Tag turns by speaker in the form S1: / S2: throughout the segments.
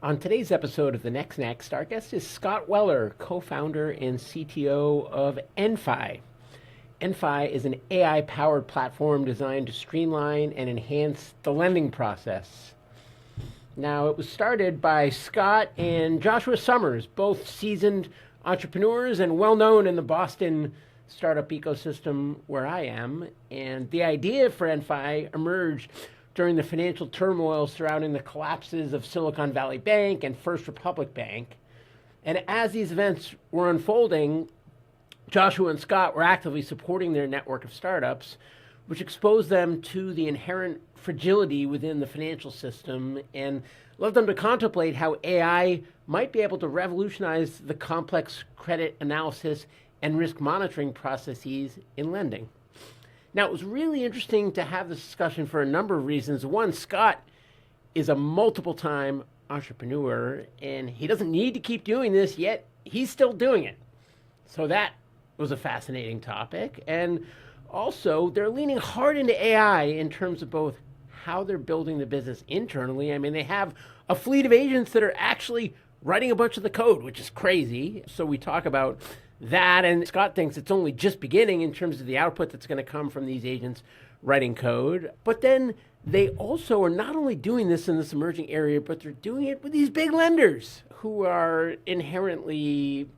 S1: On today's episode of The Next, our guest is Scott Weller, co-founder and CTO of EnFi. EnFi is an AI-powered platform designed to streamline and enhance the lending process. Now, it was started by Scott and Joshua Summers, both seasoned entrepreneurs and well-known in the Boston startup ecosystem where I am. And the idea for EnFi emerged during the financial turmoil surrounding the collapses of Silicon Valley Bank and First Republic Bank. And as these events were unfolding, Joshua and Scott were actively supporting their network of startups, which exposed them to the inherent fragility within the financial system and led them to contemplate how AI might be able to revolutionize the complex credit analysis and risk monitoring processes in lending. Now, it was really interesting to have this discussion for a number of reasons. One, Scott is a multiple-time entrepreneur, and he doesn't need to keep doing this, yet he's still doing it. So that was a fascinating topic. And also, they're leaning hard into AI in terms of both how they're building the business internally. I mean, they have a fleet of agents that are actually writing a bunch of the code, which is crazy. So we talk about that, and Scott thinks it's only just beginning in terms of the output that's going to come from these agents writing code. But then they also are not only doing this in this emerging area, but they're doing it with these big lenders who are inherently,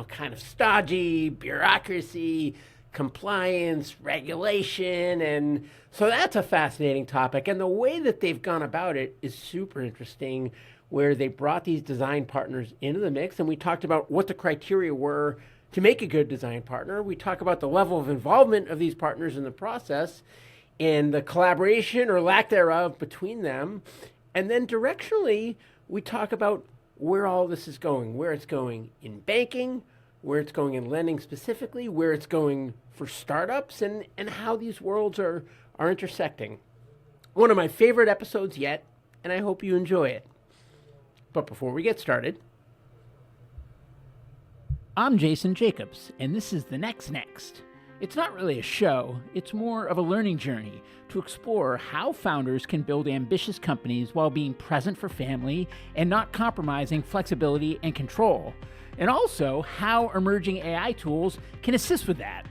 S1: kind of stodgy, bureaucracy, compliance, regulation. And so that's a fascinating topic. And the way that they've gone about it is super interesting, where they brought these design partners into the mix. And we talked about what the criteria were to make a good design partner. We talk about the level of involvement of these partners in the process and the collaboration or lack thereof between them. And then directionally, we talk about where all this is going, where it's going in banking, where it's going in lending specifically, where it's going for startups, and how these worlds are intersecting. One of my favorite episodes yet, and I hope you enjoy it. But before we get started, I'm Jason Jacobs, and this is The Next. It's not really a show, it's more of a learning journey to explore how founders can build ambitious companies while being present for family and not compromising flexibility and control, and also how emerging AI tools can assist with that.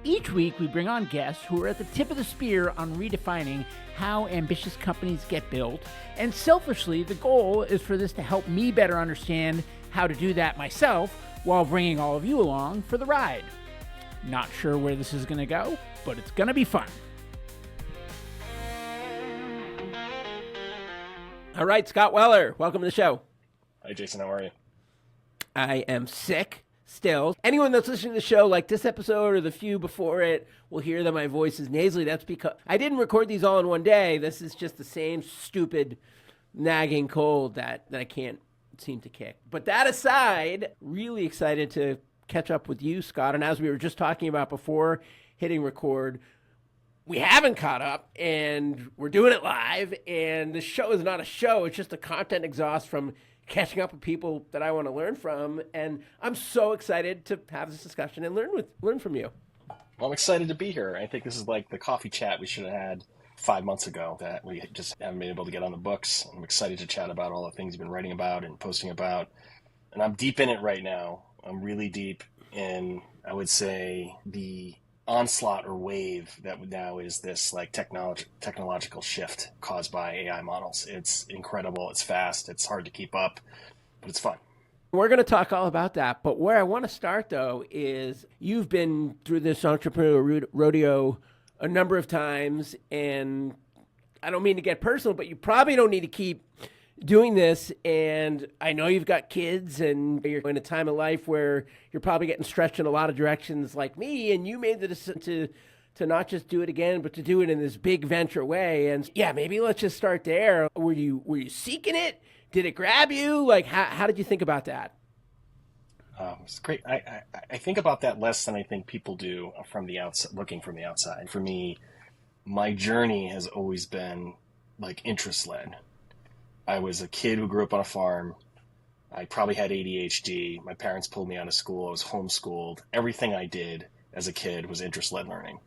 S1: Each week, we bring on guests who are at the tip of the spear on redefining how ambitious companies get built, and selfishly, the goal is for this to help me better understand how to do that myself while bringing all of you along for the ride. Not sure where this is going to go, but it's going to be fun. All right, Scott Weller, welcome to the show.
S2: Hi, Jason. How are you?
S1: I am sick still. Anyone that's listening to the show, like this episode or the few before it, will hear that my voice is nasally. That's because I didn't record these all in one day. This is just the same stupid nagging cold that I can't seem to kick. But that aside, really excited to catch up with you, Scott. And as we were just talking about before hitting record, we haven't caught up, and we're doing it live. And the show is not a show. It's just a content exhaust from catching up with people that I want to learn from. And I'm so excited to have this discussion and learn from you.
S2: Well, I'm excited to be here. I think this is like the coffee chat we should have had 5 months ago that we just haven't been able to get on the books. I'm excited to chat about all the things you've been writing about and posting about. And I'm deep in it right now. I'm really deep in, I would say, the onslaught or wave that now is this like technological shift caused by AI models. It's incredible. It's fast. It's hard to keep up, but it's fun.
S1: We're going to talk all about that. But where I want to start, though, is you've been through this entrepreneurial rodeo a number of times, and I don't mean to get personal, but you probably don't need to keep doing this. And I know you've got kids, and you're in a time of life where you're probably getting stretched in a lot of directions like me, and you made the decision to not just do it again, but to do it in this big venture way. And yeah, maybe let's just start there. Were you seeking it? Did it grab you? Like, how did you think about that?
S2: It's great. I think about that less than I think people do from the outside, looking from the outside. For me, my journey has always been like interest-led. I was a kid who grew up on a farm. I probably had ADHD. My parents pulled me out of school. I was homeschooled. Everything I did as a kid was interest-led learning.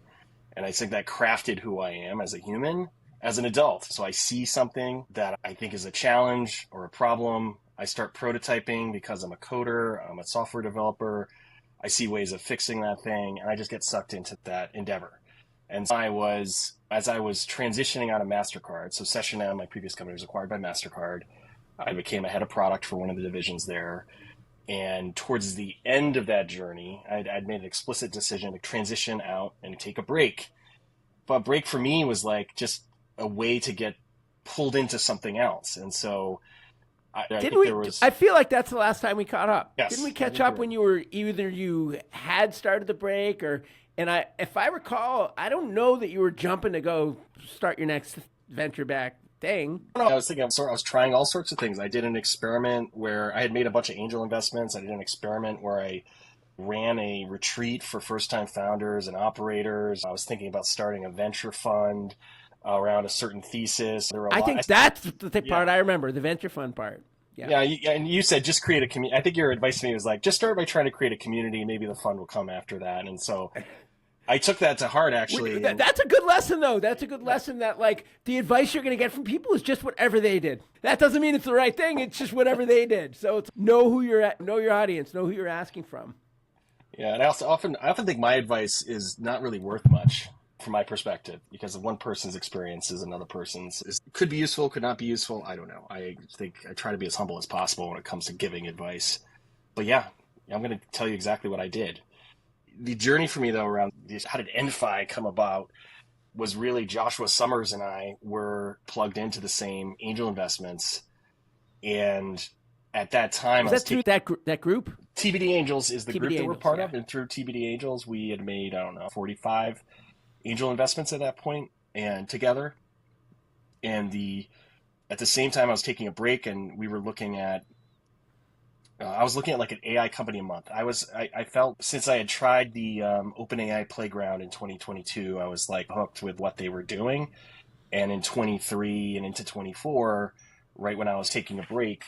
S2: And I think that crafted who I am as a human as an adult. So I see something that I think is a challenge or a problem. I start prototyping because I'm a coder, I'm a software developer. I see ways of fixing that thing, and I just get sucked into that endeavor. And so as I was transitioning out of MasterCard, so SessionM, my previous company, was acquired by MasterCard. I became a head of product for one of the divisions there. And towards the end of that journey, I'd made an explicit decision to transition out and take a break. But a break for me was like just a way to get pulled into something else. And so
S1: I feel like that's the last time we caught up.
S2: Yes,
S1: Didn't we catch up when you were either you had started the break if I recall, I don't know that you were jumping to go start your next venture back thing.
S2: I was trying all sorts of things. I did an experiment where I had made a bunch of angel investments. I did an experiment where I ran a retreat for first-time founders and operators. I was thinking about starting a venture fund around a certain thesis.
S1: I think that's the part I remember, the venture fund part.
S2: Yeah, and you said just create a community. I think your advice to me was like, just start by trying to create a community. Maybe the fund will come after that. And so I took that to heart, actually.
S1: That's a good lesson, though. That's a good lesson that, like, the advice you're going to get from people is just whatever they did. That doesn't mean it's the right thing. It's just whatever they did. So it's know your audience, know who you're asking from.
S2: Yeah, and I often think my advice is not really worth much from my perspective, because one person's experience is another person's. Could be useful, could not be useful. I don't know. I think I try to be as humble as possible when it comes to giving advice. But yeah, I'm going to tell you exactly what I did. The journey for me, though, around how did EnFi come about was really Joshua Summers and I were plugged into the same angel investments. And at that time,
S1: was that through that group?
S2: TBD Angels is the group that we're part of.
S1: Yeah.
S2: And through TBD Angels, we had made, 45 angel investments at that point and together. And at the same time, I was taking a break, and we were looking at I was looking at like an AI company a month. I felt, since I had tried the OpenAI playground in 2022, I was like hooked with what they were doing. And in 23 and into 24, right when I was taking a break,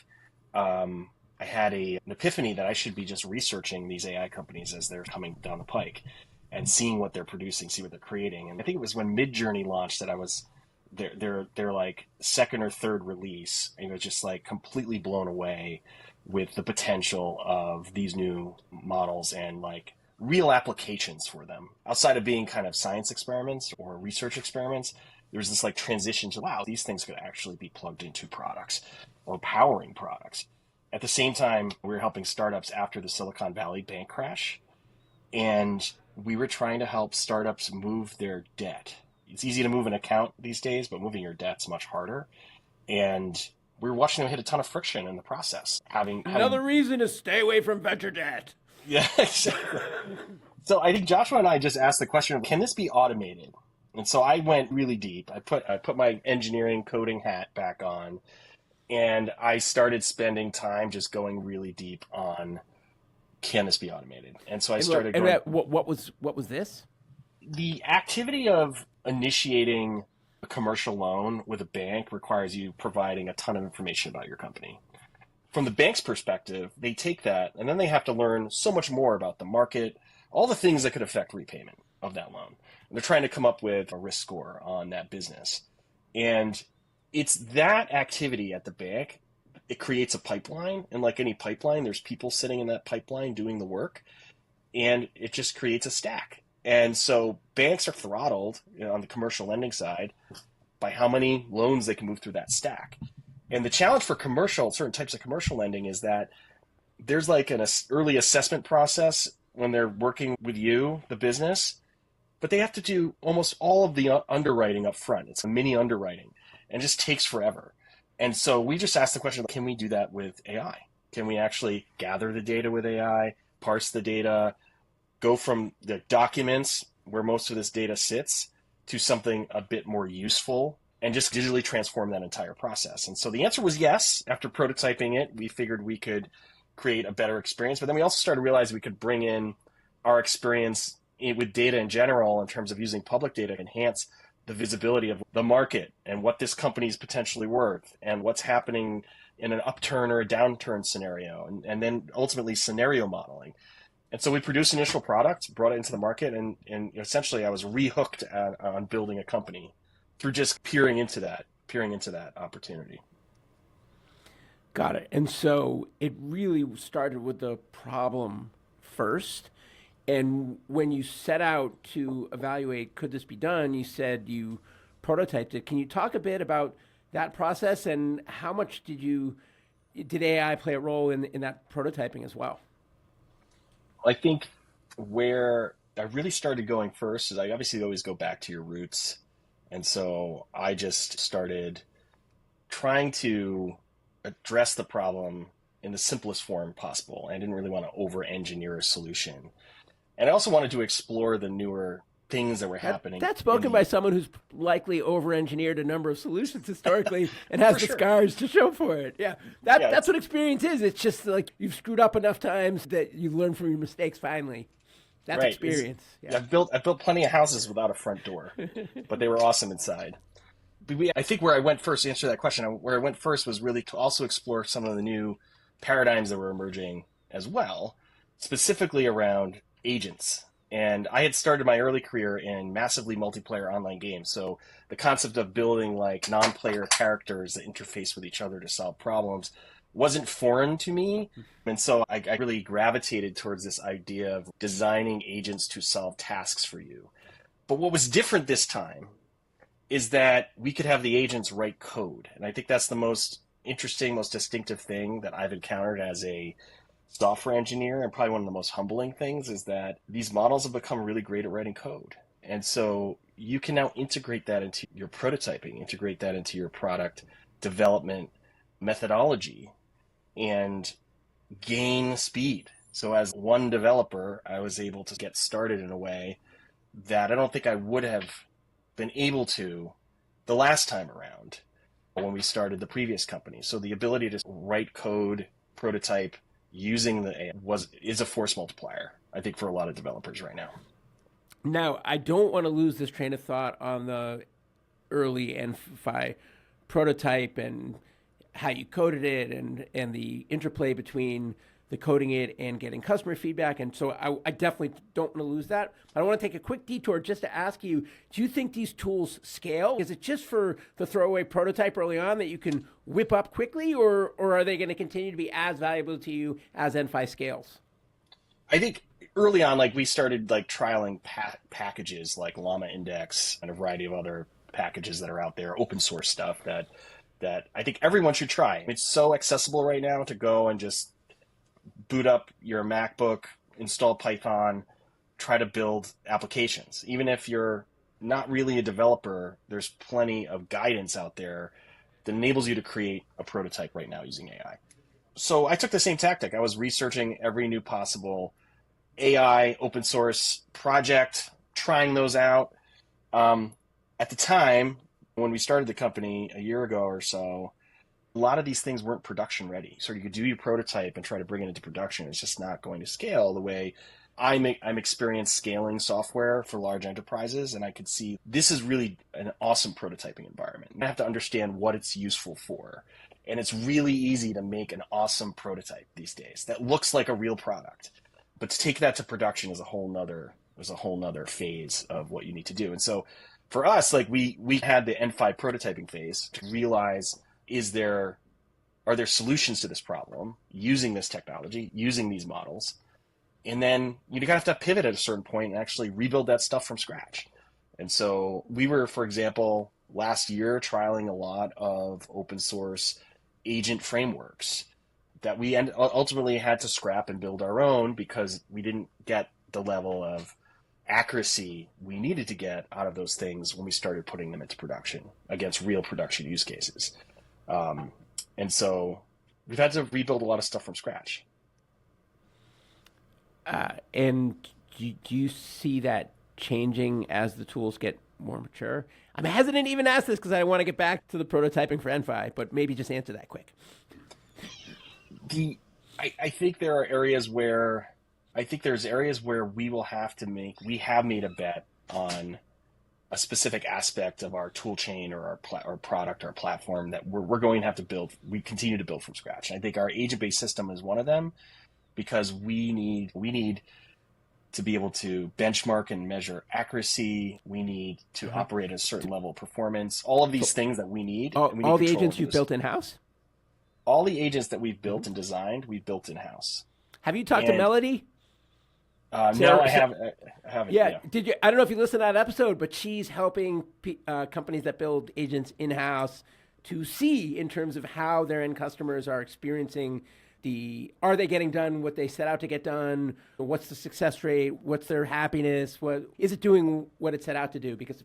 S2: I had an epiphany that I should be just researching these AI companies as they're coming down the pike and seeing what they're producing, see what they're creating. And I think it was when Midjourney launched that I was their like second or third release, and it was just like completely blown away with the potential of these new models and like real applications for them. Outside of being kind of science experiments or research experiments, there's this like transition to, wow, these things could actually be plugged into products or powering products. At the same time, we were helping startups after the Silicon Valley bank crash, and we were trying to help startups move their debt. It's easy to move an account these days, but moving your debt's much harder. And we were watching them hit a ton of friction in the process.
S1: Another reason to stay away from venture debt.
S2: Yeah, exactly. So I think Joshua and I just asked the question of, can this be automated? And so I went really deep. I put my engineering coding hat back on, and I started spending time just going really deep on, can this be automated? And so I started going.
S1: What was this?
S2: The activity of initiating a commercial loan with a bank requires you providing a ton of information about your company. From the bank's perspective, they take that and then they have to learn so much more about the market, all the things that could affect repayment of that loan. And they're trying to come up with a risk score on that business. And it's that activity at the bank, it creates a pipeline. And like any pipeline, there's people sitting in that pipeline doing the work, and it just creates a stack. And so banks are throttled, on the commercial lending side by how many loans they can move through that stack. And the challenge for certain types of commercial lending is that there's like an early assessment process when they're working with you, the business, but they have to do almost all of the underwriting up front. It's a mini underwriting, and it just takes forever. And so we just asked the question, can we do that with AI? Can we actually gather the data with AI, parse the data, go from the documents where most of this data sits to something a bit more useful, and just digitally transform that entire process? And so the answer was yes. After prototyping it, we figured we could create a better experience. But then we also started to realize we could bring in our experience with data in general in terms of using public data to enhance the visibility of the market and what this company is potentially worth and what's happening in an upturn or a downturn scenario, and then ultimately scenario modeling. And so we produced initial product, brought it into the market, and essentially I was rehooked on building a company through just peering into that opportunity.
S1: Got it. And so it really started with the problem first. And when you set out to evaluate, could this be done, you said you prototyped it. Can you talk a bit about that process and how much did AI play a role in that prototyping as well?
S2: I think where I really started going first is I obviously always go back to your roots. And so I just started trying to address the problem in the simplest form possible. I didn't really want to over-engineer a solution. And I also wanted to explore the newer things that were happening.
S1: That's spoken by someone who's likely over-engineered a number of solutions historically and has the scars to show for it. Yeah, that's what experience is. It's just like you've screwed up enough times that you learn from your mistakes finally. That's experience.
S2: Yeah. I've built plenty of houses without a front door, but they were awesome inside. But I think where I went first to answer that question, where I went first was really to also explore some of the new paradigms that were emerging as well, specifically around agents. And I had started my early career in massively multiplayer online games. So the concept of building like non-player characters that interface with each other to solve problems wasn't foreign to me. And so I really gravitated towards this idea of designing agents to solve tasks for you. But what was different this time is that we could have the agents write code. And I think that's the most interesting, most distinctive thing that I've encountered as a software engineer, and probably one of the most humbling things is that these models have become really great at writing code. And so you can now integrate that into your prototyping, integrate that into your product development methodology, and gain speed. So as one developer, I was able to get started in a way that I don't think I would have been able to the last time around when we started the previous company. So the ability to write code, prototype, using the AI is a force multiplier, I think, for a lot of developers right now.
S1: Now, I don't want to lose this train of thought on the early EnFi prototype and how you coded it and the interplay between the coding it and getting customer feedback. And so I definitely don't want to lose that. But I want to take a quick detour just to ask you, do you think these tools scale? Is it just for the throwaway prototype early on that you can whip up quickly, or are they going to continue to be as valuable to you as EnFi scales?
S2: I think early on, like we started like trialing packages like Llama Index and a variety of other packages that are out there, open source stuff that I think everyone should try. It's so accessible right now to go and just boot up your MacBook, install Python, try to build applications. Even if you're not really a developer, there's plenty of guidance out there that enables you to create a prototype right now using AI. So I took the same tactic. I was researching every new possible AI open source project, trying those out. At the time, when we started the company a year ago or so, a lot of these things weren't production ready. So you could do your prototype and try to bring it into production. It's just not going to scale the way I'm experienced scaling software for large enterprises. And I could see this is really an awesome prototyping environment. I have to understand what it's useful for. And it's really easy to make an awesome prototype these days that looks like a real product. But to take that to production is a whole nother phase of what you need to do. And so for us, like we had the EnFi prototyping phase to realize, are there solutions to this problem using this technology, using these models? And then you kind of have to pivot at a certain point and actually rebuild that stuff from scratch. And so we were, for example, last year trialing a lot of open source agent frameworks that we ultimately had to scrap and build our own because we didn't get the level of accuracy we needed to get out of those things when we started putting them into production against real production use cases. And so we've had to rebuild a lot of stuff from scratch.
S1: And do you see that changing as the tools get more mature? I'm hesitant to even ask this because I want to get back to the prototyping for EnFi, but maybe just answer that quick.
S2: I think there are areas where we have made a bet on a specific aspect of our tool chain or our product, our platform that we're going to have to build. We continue to build from scratch. And I think our agent-based system is one of them because we need to be able to benchmark and measure accuracy. We need to operate at a certain level of performance. All of these things that we need. And we need
S1: all the
S2: control
S1: agents
S2: over
S1: you've
S2: this.
S1: built in-house?
S2: All the agents that we've built and designed, we've built in-house.
S1: Have you talked to Melody?
S2: No, I haven't.
S1: Yeah. Did you? I don't know if you listened to that episode, but she's helping companies that build agents in-house to see in terms of how their end customers are experiencing are they getting done what they set out to get done? What's the success rate? What's their happiness? What is it doing what it set out to do? Because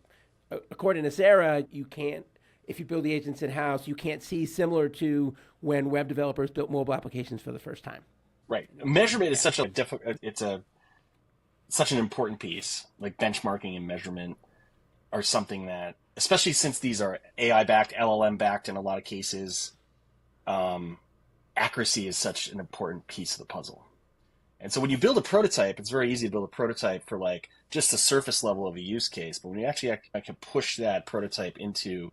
S1: according to Sarah, you can't, if you build the agents in-house, you can't see similar to when web developers built mobile applications for the first time.
S2: Right. Measurement is such such an important piece. Like benchmarking and measurement are something that, especially since these are AI-backed, LLM-backed in a lot of cases, accuracy is such an important piece of the puzzle. And so when you build a prototype, it's very easy to build a prototype for like just the surface level of a use case. But when you actually can push that prototype into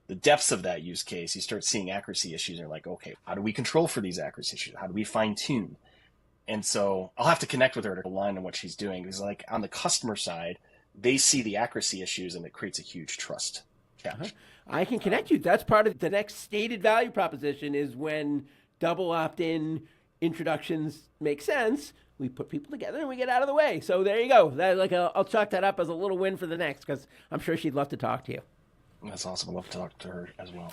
S2: the depths of that use case, you start seeing accuracy issues. And you're like, okay, how do we control for these accuracy issues? How do we fine tune? And so I'll have to connect with her to align on what she's doing. Because like on the customer side, they see the accuracy issues and it creates a huge trust challenge.
S1: I can connect you. That's part of the next stated value proposition is when double opt-in introductions make sense, we put people together and we get out of the way. So there you go. I'll chalk that up as a little win for the next, because I'm sure she'd love to talk to you.
S2: That's awesome. I'd love to talk to her as well.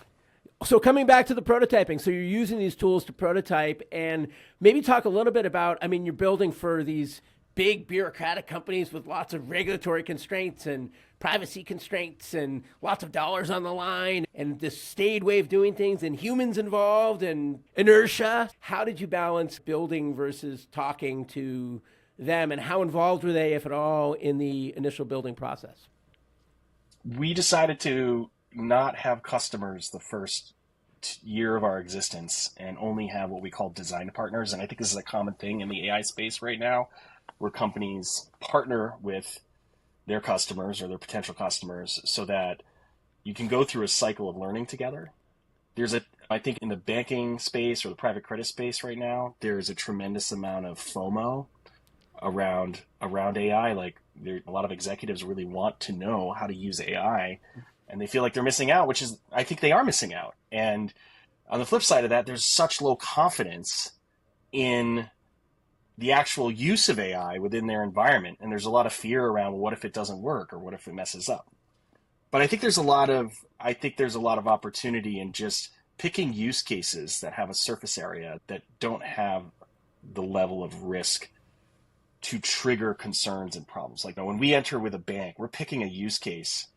S1: So coming back to the prototyping, so you're using these tools to prototype, and maybe talk a little bit about, I mean, you're building for these big bureaucratic companies with lots of regulatory constraints and privacy constraints and lots of dollars on the line and this staid way of doing things and humans involved and inertia. How did you balance building versus talking to them, and how involved were they, if at all, in the initial building process?
S2: We decided to not have customers the first year of our existence and only have what we call design partners. And I think this is a common thing in the AI space right now, where companies partner with their customers or their potential customers so that you can go through a cycle of learning together. I think in the banking space or the private credit space right now, there's a tremendous amount of FOMO around AI. Like a lot of executives really want to know how to use AI, and they feel like they're missing out, which is, I think they are missing out. And on the flip side of that, there's such low confidence in the actual use of AI within their environment. And there's a lot of fear around, well, what if it doesn't work, or what if it messes up? But I think there's a lot of opportunity in just picking use cases that have a surface area that don't have the level of risk to trigger concerns and problems. Like when we enter with a bank, we're picking a use case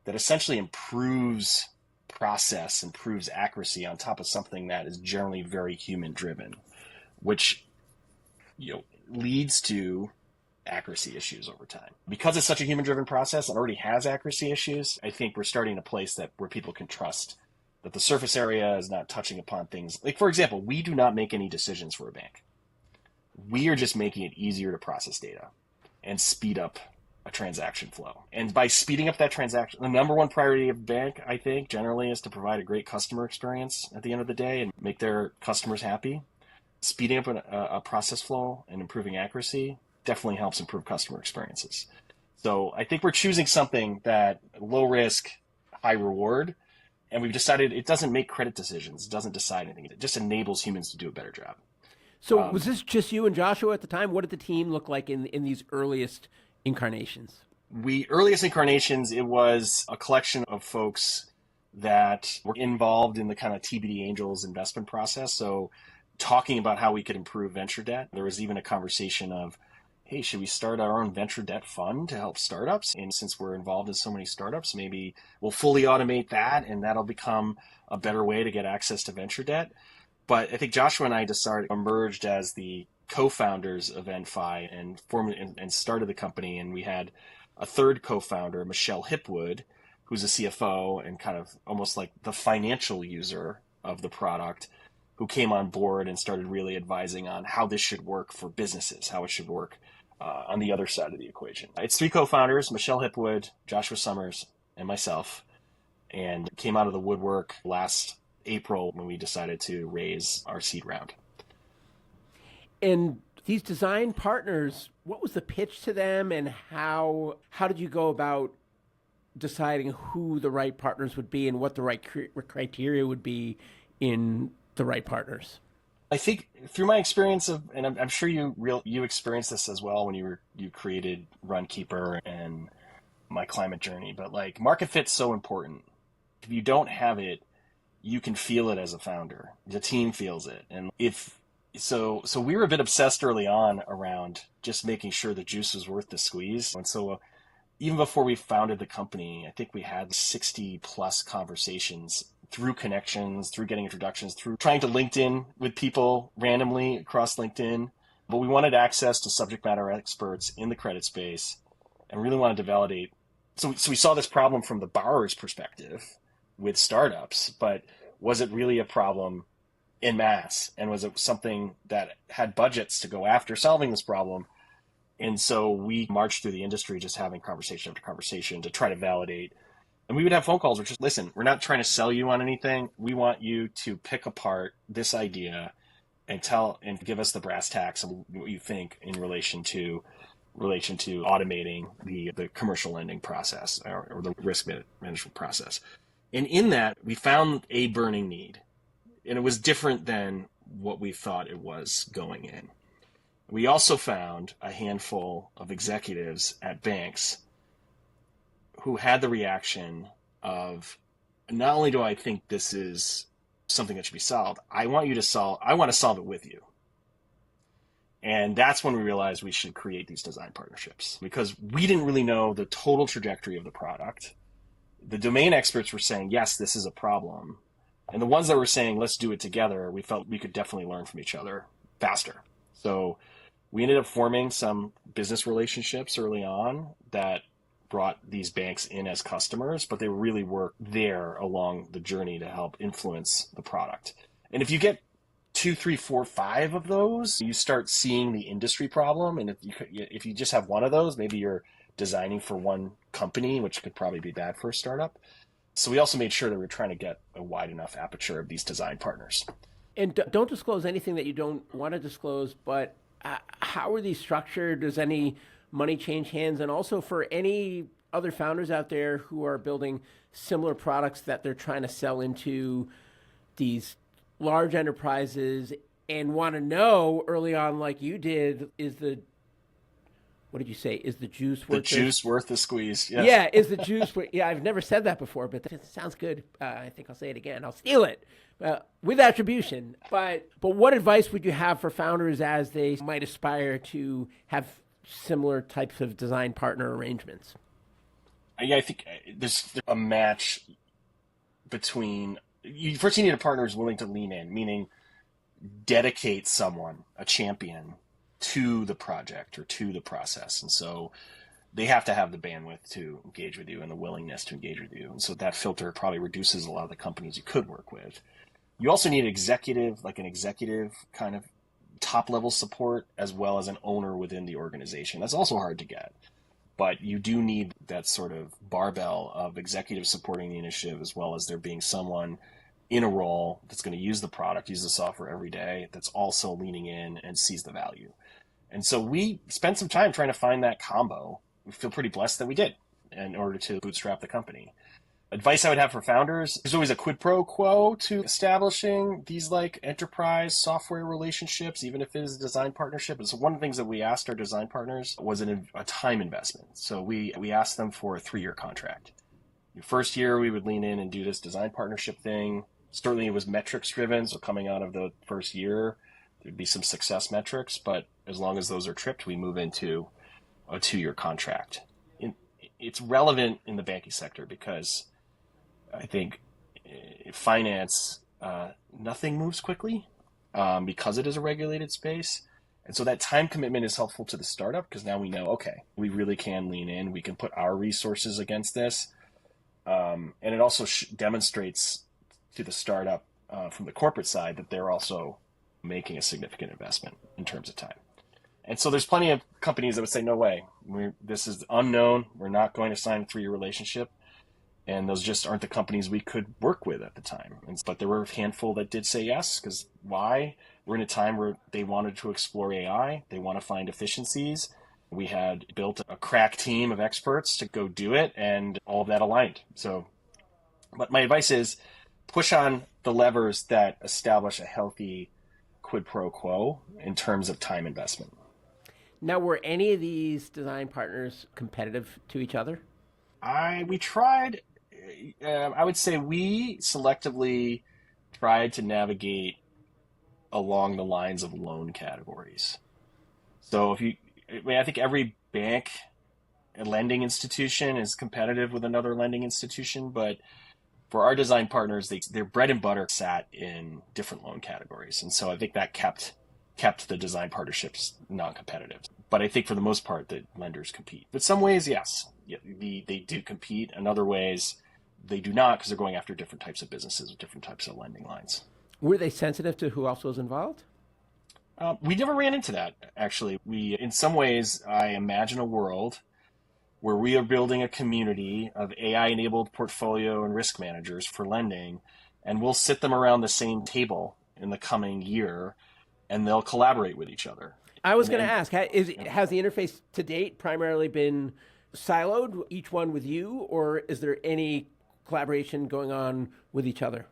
S2: that essentially improves process, improves accuracy on top of something that is generally very human driven, which leads to accuracy issues over time. Because it's such a human driven process and already has accuracy issues, I think we're starting a place where people can trust that the surface area is not touching upon things. Like, for example, we do not make any decisions for a bank. We are just making it easier to process data and speed up a transaction flow. And by speeding up that transaction, the number one priority of a bank, I think, generally is to provide a great customer experience at the end of the day and make their customers happy. Speeding up a process flow and improving accuracy definitely helps improve customer experiences. So I think we're choosing something that low risk, high reward, and we've decided it doesn't make credit decisions. It doesn't decide anything. It just enables humans to do a better job.
S1: So was this just you and Joshua at the time? What did the team look like in these earliest incarnations?
S2: Earliest incarnations, it was a collection of folks that were involved in the kind of TBD Angels investment process. So talking about how we could improve venture debt. There was even a conversation of, hey, should we start our own venture debt fund to help startups? And since we're involved in so many startups, maybe we'll fully automate that and that'll become a better way to get access to venture debt. But I think Joshua and I emerged as the co-founders of EnFi and started the company. And we had a third co-founder, Michelle Hipwood, who's a CFO and kind of almost like the financial user of the product, who came on board and started really advising on how this should work for businesses, how it should work on the other side of the equation. It's three co-founders, Michelle Hipwood, Joshua Summers, and myself, and came out of the woodwork last April when we decided to raise our seed round.
S1: And These design partners, what was the pitch to them, and how did you go about deciding who the right partners would be and what the right criteria would be in the right partners?
S2: I think through my experience of, and I'm sure you experienced this as well when you created Runkeeper and My Climate Journey, but like market fit's so important. If you don't have it, you can feel it as a founder. The team feels it, and if so we were a bit obsessed early on around just making sure the juice was worth the squeeze, and so even before we founded the company, I think we had 60 plus conversations through connections, through getting introductions, through trying to LinkedIn with people randomly across LinkedIn. But we wanted access to subject matter experts in the credit space and really wanted to validate. So we saw this problem from the borrower's perspective with startups, but was it really a problem en masse? And was it something that had budgets to go after solving this problem? And so we marched through the industry just having conversation after conversation to try to validate. And we would have phone calls where just, listen, we're not trying to sell you on anything. We want you to pick apart this idea and give us the brass tacks of what you think in relation to automating the commercial lending process or the risk management process. And in that, we found a burning need. And it was different than what we thought it was going in. We also found a handful of executives at banks who had the reaction of, not only do I think this is something that should be solved, I want to solve it with you. And that's when we realized we should create these design partnerships, because we didn't really know the total trajectory of the product. The domain experts were saying, yes, this is a problem. And the ones that were saying, let's do it together, we felt we could definitely learn from each other faster. So we ended up forming some business relationships early on that brought these banks in as customers, but they really were there along the journey to help influence the product. And if you get 2, 3, 4, 5 of those, you start seeing the industry problem. And if you just have one of those, maybe you're designing for one company, which could probably be bad for a startup. So we also made sure that we're trying to get a wide enough aperture of these design partners.
S1: And don't disclose anything that you don't want to disclose, but how are these structured? Does any money change hands? And also for any other founders out there who are building similar products that they're trying to sell into these large enterprises and want to know early on, like you did, what did you say? Is the juice
S2: worth the squeeze? Yes.
S1: Yeah, is the juice worth? Yeah, I've never said that before, but that sounds good. I think I'll say it again. I'll steal it with attribution. But what advice would you have for founders as they might aspire to have similar types of design partner arrangements?
S2: Yeah, I think there's a match between first you need a partner who's willing to lean in, meaning dedicate someone, a champion, to the project or to the process. And so they have to have the bandwidth to engage with you and the willingness to engage with you. And so that filter probably reduces a lot of the companies you could work with. You also need an executive kind of top level support, as well as an owner within the organization. That's also hard to get. But you do need that sort of barbell of executives supporting the initiative, as well as there being someone in a role that's going to use the product, use the software every day, that's also leaning in and sees the value. And so we spent some time trying to find that combo. We feel pretty blessed that we did in order to bootstrap the company. Advice I would have for founders, there's always a quid pro quo to establishing these like enterprise software relationships, even if it is a design partnership. And so one of the things that we asked our design partners was a time investment. So we asked them for a 3-year contract. The first year we would lean in and do this design partnership thing. Certainly it was metrics driven. So coming out of the first year, there'd be some success metrics, but as long as those are tripped, we move into a 2-year contract. It's relevant in the banking sector because I think finance, nothing moves quickly because it is a regulated space. And so that time commitment is helpful to the startup because now we know, okay, we really can lean in. We can put our resources against this. And it also demonstrates to the startup from the corporate side that they're also making a significant investment in terms of time. And so there's plenty of companies that would say, no way, this is unknown. We're not going to sign a 3-year relationship. And those just aren't the companies we could work with at the time. But there were a handful that did say yes, because why? We're in a time where they wanted to explore AI. They want to find efficiencies. We had built a crack team of experts to go do it, and all of that aligned. So, but my advice is push on the levers that establish a healthy quid pro quo in terms of time investment.
S1: Now, were any of these design partners competitive to each other?
S2: We tried. I would say we selectively tried to navigate along the lines of loan categories. So I think every bank and lending institution is competitive with another lending institution, but for our design partners, their bread and butter sat in different loan categories. And so I think that kept the design partnerships non-competitive. But I think for the most part, the lenders compete. But some ways, yes, they do compete. In other ways, they do not, because they're going after different types of businesses with different types of lending lines.
S1: Were they sensitive to who else was involved?
S2: We never ran into that, actually. In some ways, I imagine a world where we are building a community of AI-enabled portfolio and risk managers for lending, and we'll sit them around the same table in the coming year, and they'll collaborate with each other.
S1: I was going to ask, has the interface to date primarily been siloed, each one with you, or is there any collaboration going on with each other?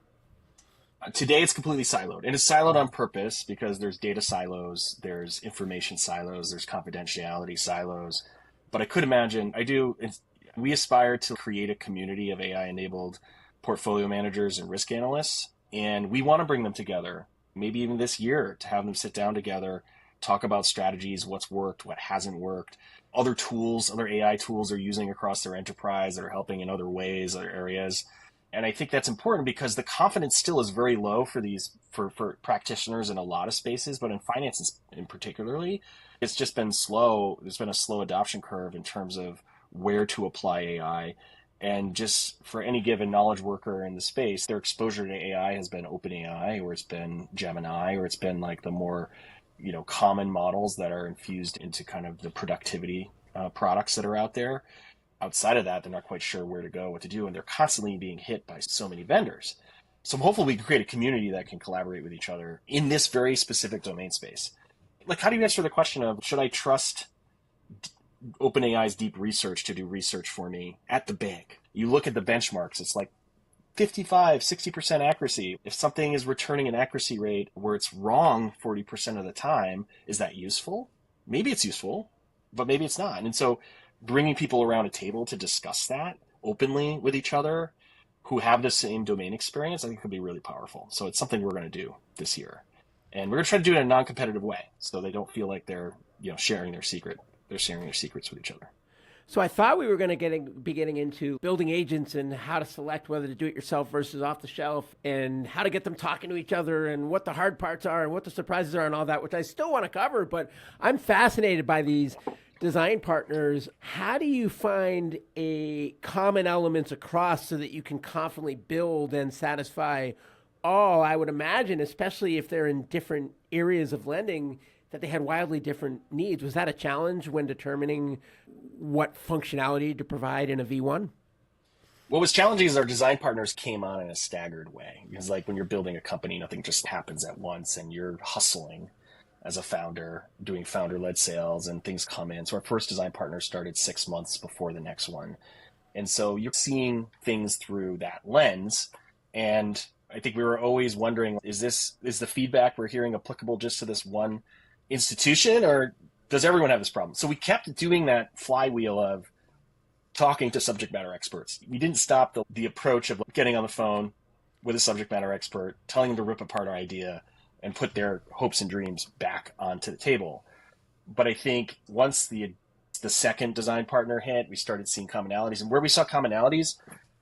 S2: Today it's completely siloed, and it's siloed on purpose because there's data silos, there's information silos, there's confidentiality silos. But I could imagine, we aspire to create a community of AI-enabled portfolio managers and risk analysts, and we want to bring them together, maybe even this year, to have them sit down together, talk about strategies, what's worked, what hasn't worked, other tools, other AI tools they're using across their enterprise that are helping in other ways, other areas. And I think that's important because the confidence still is very low for practitioners in a lot of spaces, but in finance in particularly, it's just been slow. There's been a slow adoption curve in terms of where to apply AI. And just for any given knowledge worker in the space, their exposure to AI has been OpenAI, or it's been Gemini, or it's been like the more, common models that are infused into kind of the productivity products that are out there. Outside of that, they're not quite sure where to go, what to do, and they're constantly being hit by so many vendors. So hopefully we can create a community that can collaborate with each other in this very specific domain space. Like, how do you answer the question of, should I trust OpenAI's deep research to do research for me at the bank? You look at the benchmarks, it's like 55, 60% accuracy. If something is returning an accuracy rate where it's wrong 40% of the time, is that useful? Maybe it's useful, but maybe it's not. And so bringing people around a table to discuss that openly with each other who have the same domain experience, I think could be really powerful. So it's something we're going to do this year. And we're going to try to do it in a non-competitive way so they don't feel like they're sharing their secret. They're sharing their secrets with each other.
S1: So I thought we were going to be getting into building agents and how to select whether to do it yourself versus off the shelf and how to get them talking to each other and what the hard parts are and what the surprises are and all that, which I still want to cover. But I'm fascinated by these design partners. How do you find a common elements across so that you can confidently build and satisfy all? I would imagine, especially if they're in different areas of lending, that they had wildly different needs. Was that a challenge when determining what functionality to provide in a V1?
S2: What was challenging is our design partners came on in a staggered way. Because like when you're building a company, nothing just happens at once and you're hustling as a founder, doing founder-led sales and things come in. So our first design partner started 6 months before the next one. And so you're seeing things through that lens. And I think we were always wondering, is the feedback we're hearing applicable just to this one institution, or does everyone have this problem? So we kept doing that flywheel of talking to subject matter experts. We didn't stop the approach of getting on the phone with a subject matter expert, telling them to rip apart our idea and put their hopes and dreams back onto the table. But I think once the second design partner hit, we started seeing commonalities. And where we saw commonalities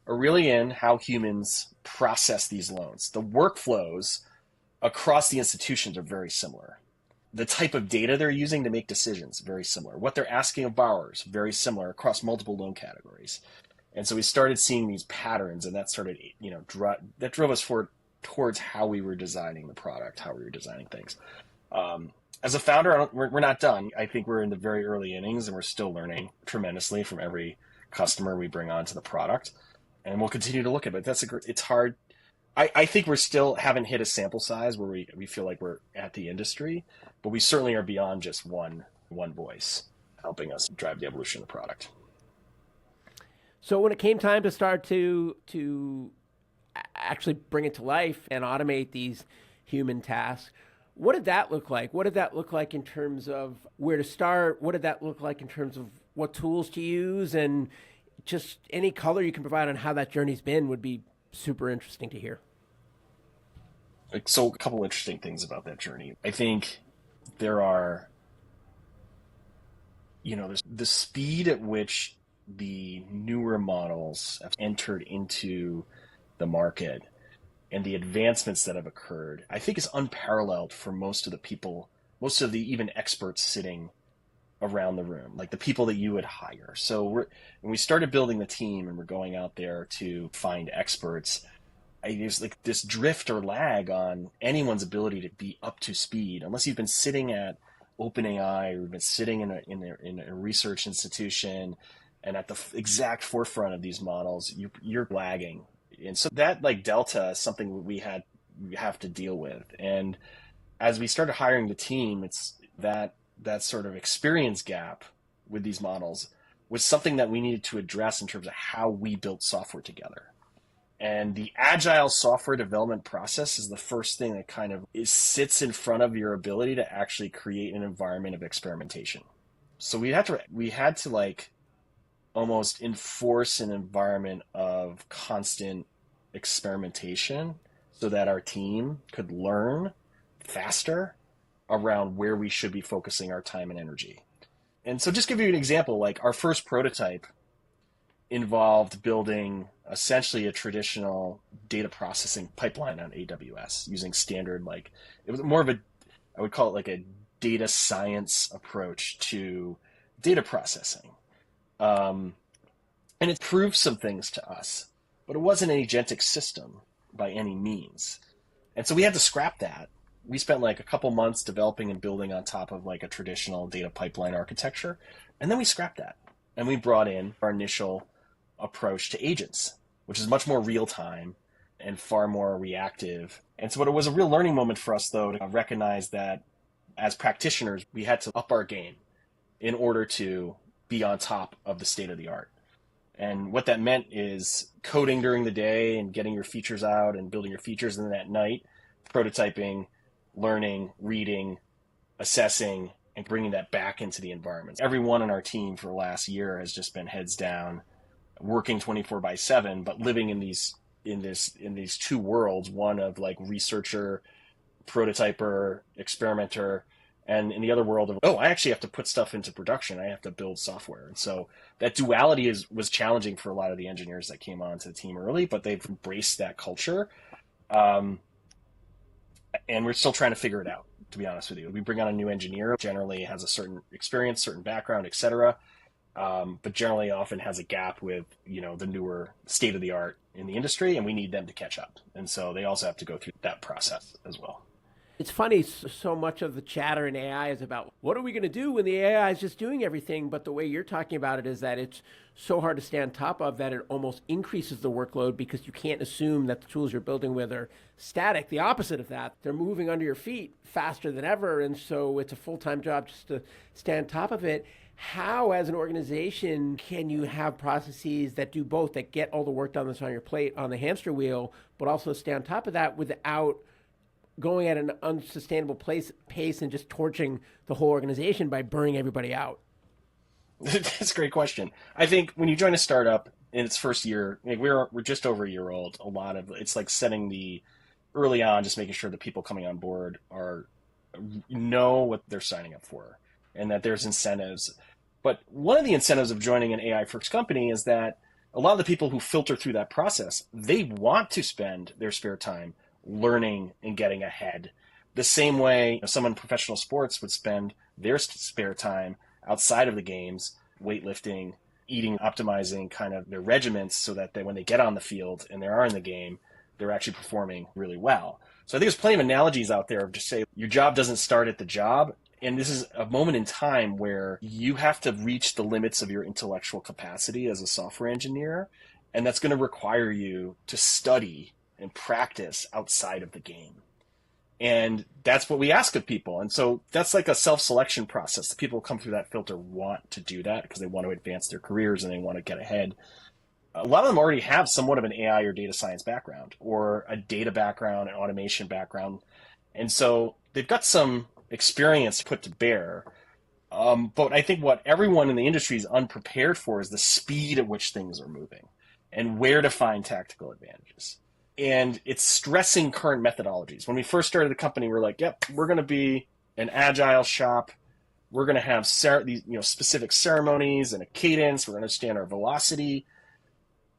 S2: are really in how humans process these loans. The workflows across the institutions are very similar. The type of data they're using to make decisions, very similar. What they're asking of borrowers, very similar across multiple loan categories. And so we started seeing these patterns, and that started, that drove us forward towards how we were designing the product, how we were designing things. As a founder, we're not done. I think we're in the very early innings, and we're still learning tremendously from every customer we bring onto the product. and we'll continue to look at it. But it's hard. I think we're still haven't hit a sample size where we feel like we're at the industry, but we certainly are beyond just one voice helping us drive the evolution of the product.
S1: So when it came time to start to actually bring it to life and automate these human tasks, what did that look like? What did that look like in terms of where to start? What did that look like in terms of what tools to use? And just any color you can provide on how that journey's been would be super interesting to hear.
S2: So a couple interesting things about that journey. I think there are, there's the speed at which the newer models have entered into the market and the advancements that have occurred, I think is unparalleled for most of the even experts sitting around the room, like the people that you would hire. So when we started building the team and we're going out there to find experts, there's like this drift or lag on anyone's ability to be up to speed unless you've been sitting at OpenAI or you've been sitting in a research institution and at the exact forefront of these models. You're lagging, and so that like delta is something we have to deal with. And as we started hiring the team, it's that sort of experience gap with these models was something that we needed to address in terms of how we built software together. And the agile software development process is the first thing that kind of sits in front of your ability to actually create an environment of experimentation. So we had to like almost enforce an environment of constant experimentation so that our team could learn faster around where we should be focusing our time and energy. And so just give you an example, like our first prototype involved building essentially a traditional data processing pipeline on AWS using standard, like it was more of I would call it like a data science approach to data processing. And it proved some things to us, but it wasn't an agentic system by any means. And so we had to scrap that. We spent like a couple months developing and building on top of like a traditional data pipeline architecture. And then we scrapped that. And we brought in our initial approach to agents, which is much more real time and far more reactive. And so it was a real learning moment for us, though, to recognize that as practitioners, we had to up our game in order to be on top of the state of the art. And what that meant is coding during the day and getting your features out and building your features, and then at night, prototyping, learning, reading, assessing, and bringing that back into the environment. Everyone on our team for the last year has just been heads down, working 24/7, but living in these two worlds, one of like researcher, prototyper, experimenter, and in the other world of, I actually have to put stuff into production. I have to build software. And so that duality was challenging for a lot of the engineers that came onto the team early, but they've embraced that culture. And we're still trying to figure it out, to be honest with you. We bring on a new engineer, generally has a certain experience, certain background, et cetera. But generally often has a gap with, the newer state of the art in the industry, and we need them to catch up. And so they also have to go through that process as well.
S1: It's funny, so much of the chatter in AI is about what are we going to do when the AI is just doing everything? But the way you're talking about it is that it's so hard to stay on top of that it almost increases the workload because you can't assume that the tools you're building with are static. The opposite of that, they're moving under your feet faster than ever. And so it's a full-time job just to stay on top of it. How, as an organization, can you have processes that do both, that get all the work done that's on your plate on the hamster wheel, but also stay on top of that without going at an unsustainable pace and just torching the whole organization by burning everybody out?
S2: That's a great question. I think when you join a startup in its first year, we're just over a year old. A lot of it's like setting early on, just making sure the people coming on board know what they're signing up for, and that there's incentives. But one of the incentives of joining an AI first company is that a lot of the people who filter through that process, they want to spend their spare time learning and getting ahead, the same way someone in professional sports would spend their spare time outside of the games, weightlifting, eating, optimizing kind of their regimens so that when they get on the field and they are in the game, they're actually performing really well. So I think there's plenty of analogies out there of just say your job doesn't start at the job. And this is a moment in time where you have to reach the limits of your intellectual capacity as a software engineer And that's going to require you to study and practice outside of the game. And that's what we ask of people. And so that's like a self-selection process. The people who come through that filter want to do that because they want to advance their careers and they want to get ahead. A lot of them already have somewhat of an AI or data science background or a data background, an automation background. And so they've got some experience put to bear. But I think what everyone in the industry is unprepared for is the speed at which things are moving and where to find tactical advantages. And it's stressing current methodologies. When we first started the company, we were like, yep, we're going to be an agile shop. We're going to have these specific ceremonies and a cadence. We're going to understand our velocity.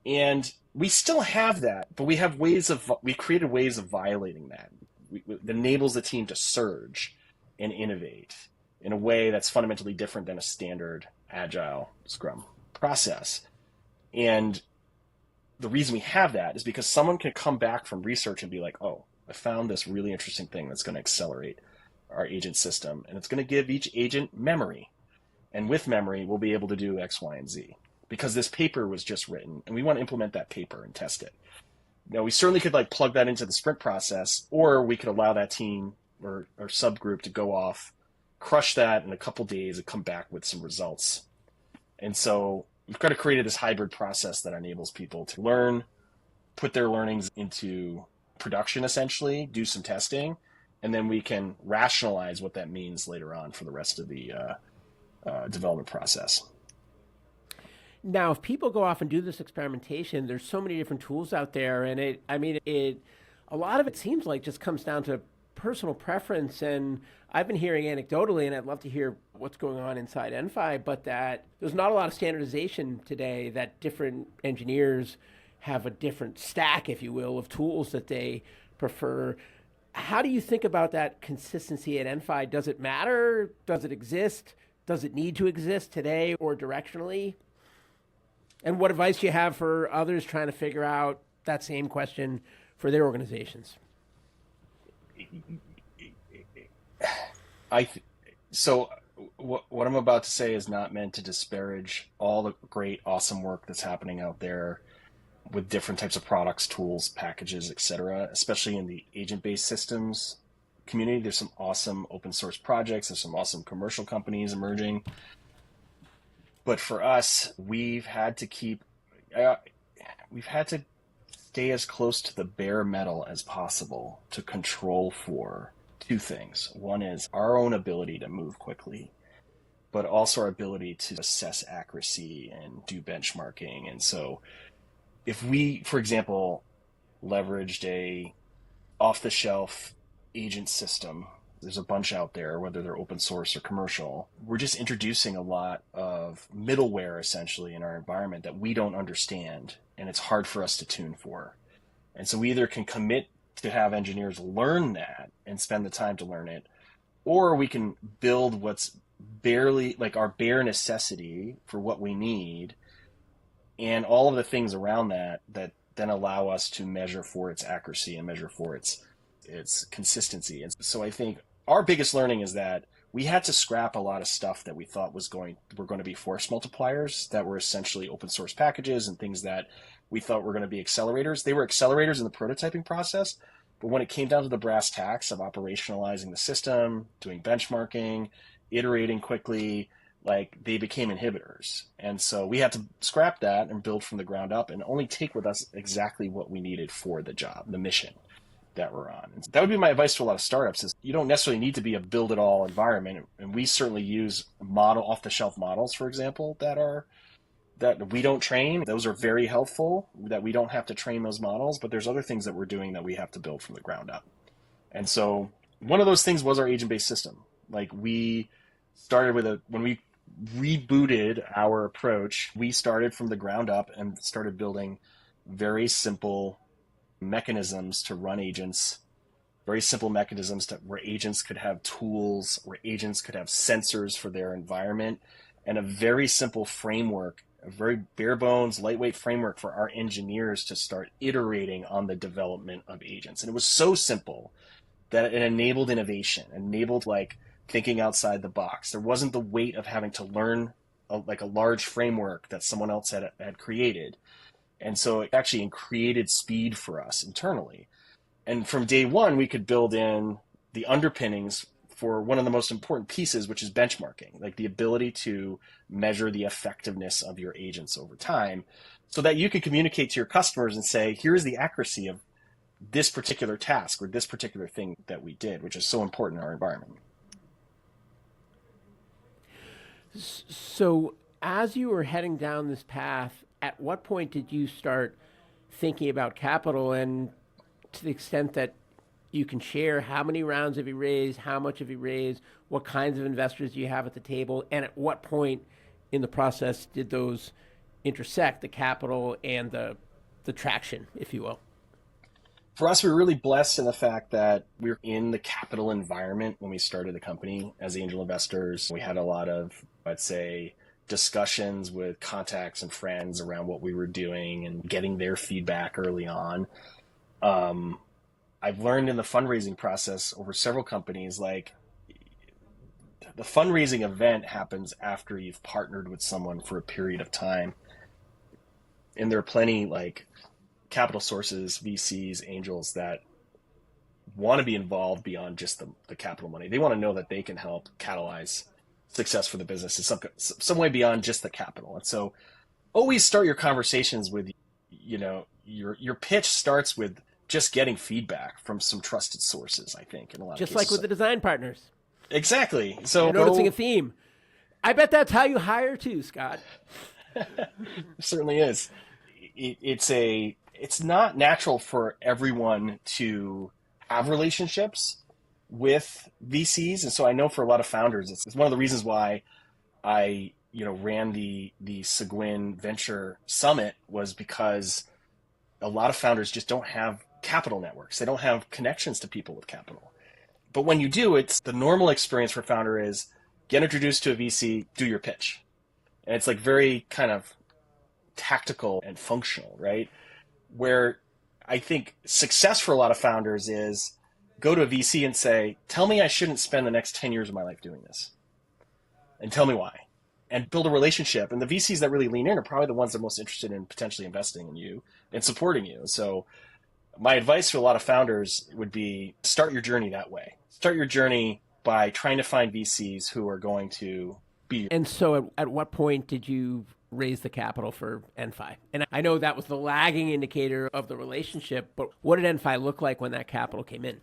S2: And we still have that, but we created ways of violating that. It enables the team to surge and innovate in a way that's fundamentally different than a standard agile Scrum process. And the reason we have that is because someone can come back from research and be like, oh, I found this really interesting thing that's going to accelerate our agent system, and it's going to give each agent memory. And with memory, we'll be able to do X, Y, and Z because this paper was just written, and we want to implement that paper and test it. Now, we certainly could plug that into the sprint process, or we could allow that team or subgroup to go off, crush that in a couple days, and come back with some results. And so we've got to create this hybrid process that enables people to learn, put their learnings into production, essentially, do some testing, and then we can rationalize what that means later on for the rest of the development process.
S1: Now, if people go off and do this experimentation, there's so many different tools out there, and a lot of it seems like just comes down to personal preference. And I've been hearing anecdotally, and I'd love to hear what's going on inside EnFi, but that there's not a lot of standardization today, that different engineers have a different stack, if you will, of tools that they prefer. How do you think about that consistency at EnFi? Does it matter? Does it exist? Does it need to exist today or directionally? And what advice do you have for others trying to figure out that same question for their organizations?
S2: So what I'm about to say is not meant to disparage all the great, awesome work that's happening out there with different types of products, tools, packages, etc., especially in the agent-based systems community. There's some awesome open source projects. There's some awesome commercial companies emerging. But for us, we've had to stay as close to the bare metal as possible to control for two things. One is our own ability to move quickly, but also our ability to assess accuracy and do benchmarking. And so if we, for example, leveraged a off-the-shelf agent system, there's a bunch out there, whether they're open source or commercial, we're just introducing a lot of middleware essentially in our environment that we don't understand, and it's hard for us to tune for. And so we either can commit to have engineers learn that and spend the time to learn it, or we can build what's barely our bare necessity for what we need and all of the things around that then allow us to measure for its accuracy and measure for its consistency. And so I think our biggest learning is that we had to scrap a lot of stuff that we thought were going to be force multipliers that were essentially open source packages and things that we thought were going to be accelerators. They were accelerators in the prototyping process, but when it came down to the brass tacks of operationalizing the system, doing benchmarking, iterating quickly, they became inhibitors. And so we had to scrap that and build from the ground up and only take with us exactly what we needed for the job, the mission that we're on. And that would be my advice to a lot of startups is you don't necessarily need to be a build it all environment. And we certainly use off the shelf models, for example, that we don't train. Those are very helpful, that we don't have to train those models, but there's other things that we're doing that we have to build from the ground up. And so one of those things was our agent-based system. We started when we rebooted our approach, we started from the ground up and started building very simple mechanisms to run agents, very simple mechanisms where agents could have tools, where agents could have sensors for their environment, and a very simple framework, a very bare bones, lightweight framework for our engineers to start iterating on the development of agents. And it was so simple that it enabled innovation, enabled thinking outside the box. There wasn't the weight of having to learn a large framework that someone else had created. And so it actually created speed for us internally. And from day one, we could build in the underpinnings for one of the most important pieces, which is benchmarking, like the ability to measure the effectiveness of your agents over time so that you could communicate to your customers and say, here's the accuracy of this particular task or this particular thing that we did, which is so important in our environment.
S1: So as you were heading down this path, at what point did you start thinking about capital? And to the extent that you can share, how many rounds have you raised? How much have you raised? What kinds of investors do you have at the table? And at what point in the process did those intersect, the capital and the traction, if you will?
S2: For us, we were really blessed in the fact that we were in the capital environment when we started the company as angel investors. We had a lot of, I'd say, discussions with contacts and friends around what we were doing and getting their feedback early on. I've learned in the fundraising process over several companies, like the fundraising event happens after you've partnered with someone for a period of time. And there are plenty like capital sources, VCs, angels that want to be involved beyond just the capital money. They want to know that they can help catalyze success for the business in some way beyond just the capital. And so always start your conversations with, your pitch starts with just getting feedback from some trusted sources, I think, in a lot of cases.
S1: Just like with the design partners.
S2: Exactly. So
S1: you're noticing a theme. I bet that's how you hire too, Scott.
S2: It certainly is. It's not natural for everyone to have relationships with VCs. And so I know for a lot of founders, it's one of the reasons why I, ran the Seguin Venture Summit was because a lot of founders just don't have capital networks. They don't have connections to people with capital. But when you do, it's the normal experience for a founder is get introduced to a VC, do your pitch. And it's like very kind of tactical and functional, right? Where I think success for a lot of founders is go to a VC and say, tell me I shouldn't spend the next 10 years of my life doing this. And tell me why. And build a relationship. And the VCs that really lean in are probably the ones that are most interested in potentially investing in you and supporting you. So my advice to a lot of founders would be start your journey that way. Start your journey by trying to find VCs who are going to be.
S1: And so at what point did you raise the capital for EnFi? And I know that was the lagging indicator of the relationship, but what did EnFi look like when that capital came in?